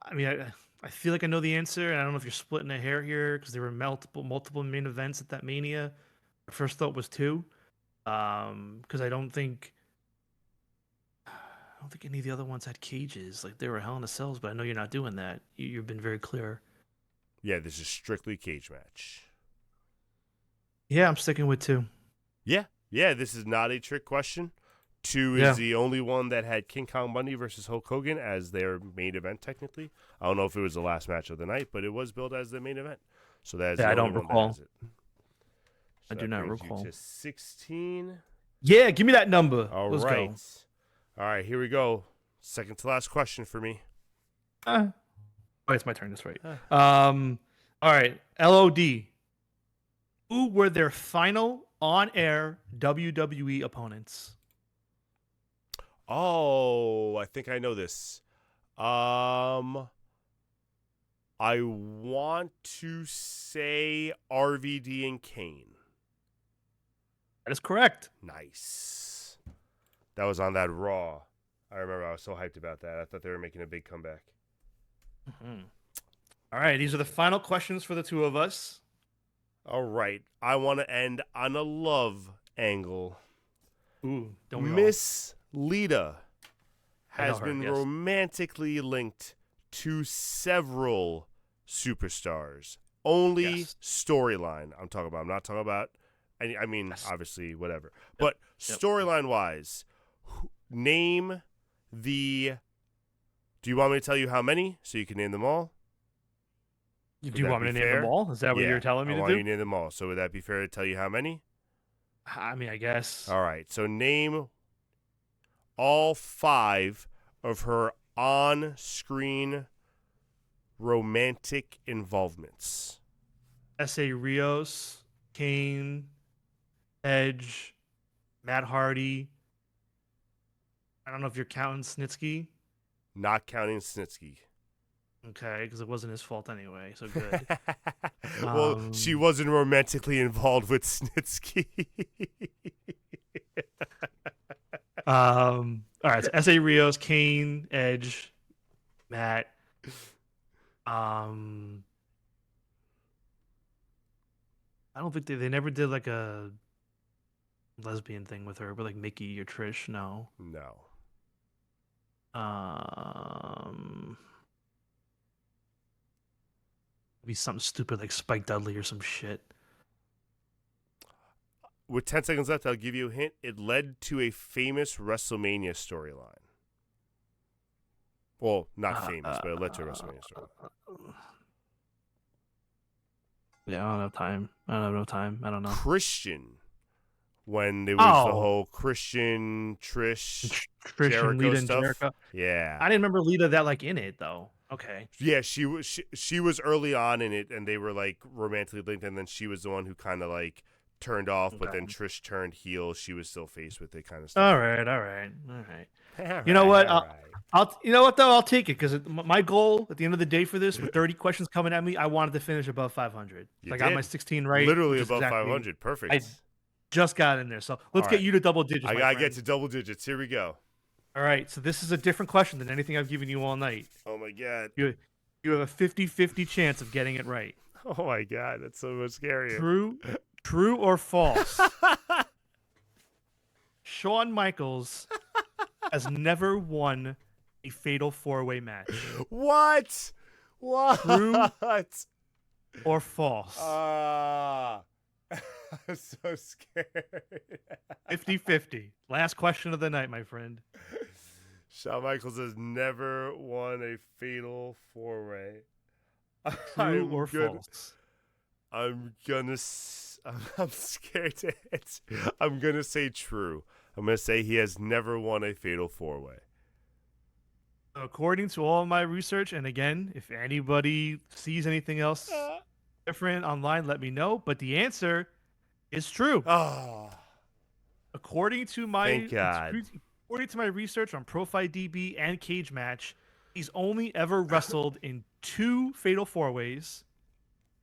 I mean, I feel like I know the answer, and I don't know if you're splitting a hair here because there were multiple main events at that Mania. My first thought was 2, because I don't think any of the other ones had cages. Like they were Hell in a Cells, but I know you're not doing that. You've been very clear. Yeah, this is strictly cage match. Yeah, I'm sticking with 2. Yeah, this is not a trick question. 2 is Yeah. the only one that had King Kong Bundy versus Hulk Hogan as their main event, technically. I don't know if it was the last match of the night, but it was billed as the main event. So that's Yeah, the I don't only one that recall. has it. I do that not brings you recall. to 16. Yeah, give me that number. All Let's right. go. All right, here we go. Second to last question for me. Oh, it's my turn. That's right. All right. LOD. Who were their final on-air WWE opponents? Oh, I think I know this. I want to say RVD and Kane. That is correct. Nice. That was on that Raw. I remember I was so hyped about that. I thought they were making a big comeback. Mm-hmm. All right. These are the final questions for the 2 of us. All right. I want to end on a love angle. Ooh, don't we all? Miss Lita I know has her, been yes. romantically linked to several superstars. Only Yes. storyline I'm talking about. I'm not talking about I mean, Yes. obviously, whatever. But Yep. storyline-wise, name the Do you want me to tell you how many so you can name them all? Do Would you that want me be to name fair? them all? Is that what Yeah, you're telling me I to want do? you to name them all. So would that be fair to tell you how many? I mean, I guess. All right. So name all 5 of her on-screen romantic involvements. S.A. Rios, Kane, Edge, Matt Hardy. I don't know if you're counting Snitsky. Not counting Snitsky. Okay, because it wasn't his fault anyway, so good. Well, she wasn't romantically involved with Snitsky. All right, so S.A. Rios, Kane, Edge, Matt. I don't think they never did like a lesbian thing with her, but like Mickey or Trish, no. No. Be something stupid like Spike Dudley or some shit. With 10 seconds left, I'll give you a hint. It led to a famous WrestleMania storyline. Well, not famous, but it led to a WrestleMania storyline. Yeah, I don't have time. I don't have no time. I don't know. Christian, when there was the Oh. whole Christian, Trish, Trish Jericho and Lita and stuff. Jericho. Yeah. I didn't remember Lita that like in it though. Okay. Yeah, she was early on in it, and they were like romantically linked, and then she was the one who kind of like turned off, but then Trish turned heel. She was still faced with it, kind of stuff. All right. You know what? You know what though? I'll take it because my goal at the end of the day for this, with 30 questions coming at me, I wanted to finish above 500. I got my 16 right. Literally which is above exactly- 500. Perfect. I just got in there, so let's All get right. you to double digits. I my gotta friend. get to double digits. Here we go. All right, so this is a different question than anything I've given you all night. Oh my god. You have a 50-50 chance of getting it right. Oh my god, that's so much scarier. True or false? Shawn Michaels has never won a fatal 4-way match. What? True or false? I'm so scared. 50-50. Last question of the night, my friend. Shawn Michaels has never won a fatal 4-way. True or false? I'm scared to answer. I'm gonna say true. I'm gonna say he has never won a fatal 4-way. According to all my research, and again, if anybody sees anything else different online, let me know. But the answer is true. Oh, According to my thank God. According to my research on ProFightDB and Cage Match, he's only ever wrestled in 2 fatal 4-ways,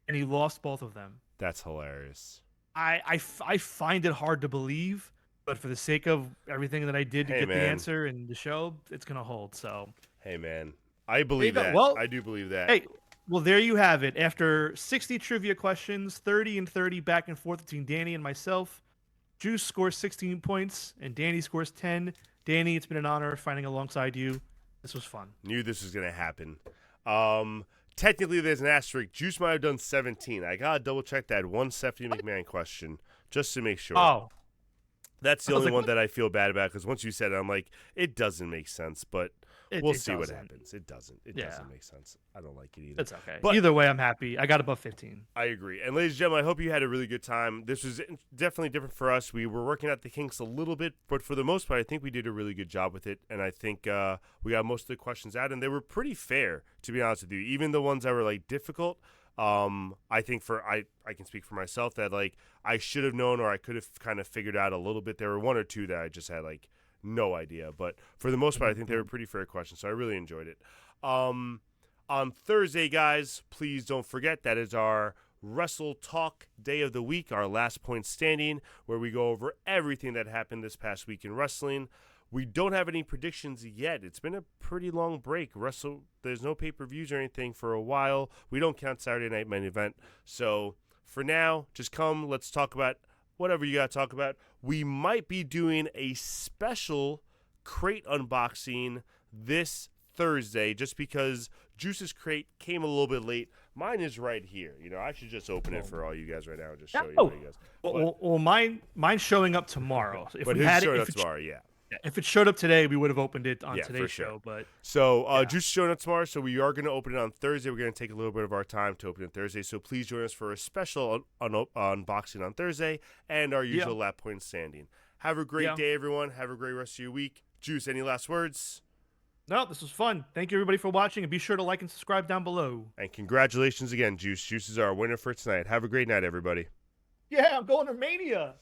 and he lost both of them. That's hilarious. I find it hard to believe, but for the sake of everything that I did to get the answer and the show, it's gonna hold. So, hey man, I believe that. Well, I do believe that. Hey, well there you have it. After 60 trivia questions, 30 and 30 back and forth between Danny and myself, Juice scores 16 points and Danny scores 10. Danny, it's been an honor fighting alongside you. This was fun. Knew this was gonna happen. Technically, there's an asterisk. Juice might have done 17. I gotta double check that one Stephanie McMahon question just to make sure. Oh, that's the only one that I feel bad about because once you said it, I'm like, it doesn't make sense. But we'll see what happens. It doesn't. It doesn't make sense. I don't like it either. It's okay. But either way, I'm happy. I got above 15. I agree. And ladies and gentlemen, I hope you had a really good time. This was definitely different for us. We were working out the kinks a little bit, but for the most part, I think we did a really good job with it. And I think we got most of the questions out, and they were pretty fair, to be honest with you. Even the ones that were like difficult, I think I can speak for myself that like I should have known or I could have kind of figured out a little bit. There were 1 or 2 that I just had like no idea, but for the most part, I think they were pretty fair questions, so I really enjoyed it. On Thursday, guys, please don't forget that is our Wrestle Talk Day of the Week, our last point standing, where we go over everything that happened this past week in wrestling. We don't have any predictions yet. It's been a pretty long break. There's no pay-per-views or anything for a while. We don't count Saturday Night Main Event. So for now, just come. Let's talk about whatever you got to talk about. We might be doing a special crate unboxing this Thursday just because Juice's crate came a little bit late. Mine is right here. You know, I should just open it for all you guys right now and just show you guys. Well, mine's showing up tomorrow. If but we his had showing it, up tomorrow, yeah. If it showed up today, we would have opened it on Yeah, for today's sure. show. But So Yeah. Juice is showing up tomorrow, so we are going to open it on Thursday. We're going to take a little bit of our time to open it Thursday, so please join us for a special unboxing on Thursday and our usual lap point standing. Have a great day, everyone. Have a great rest of your week. Juice, any last words? No, this was fun. Thank you, everybody, for watching, and be sure to like and subscribe down below. And congratulations again, Juice. Juice is our winner for tonight. Have a great night, everybody. Yeah, I'm going to Mania.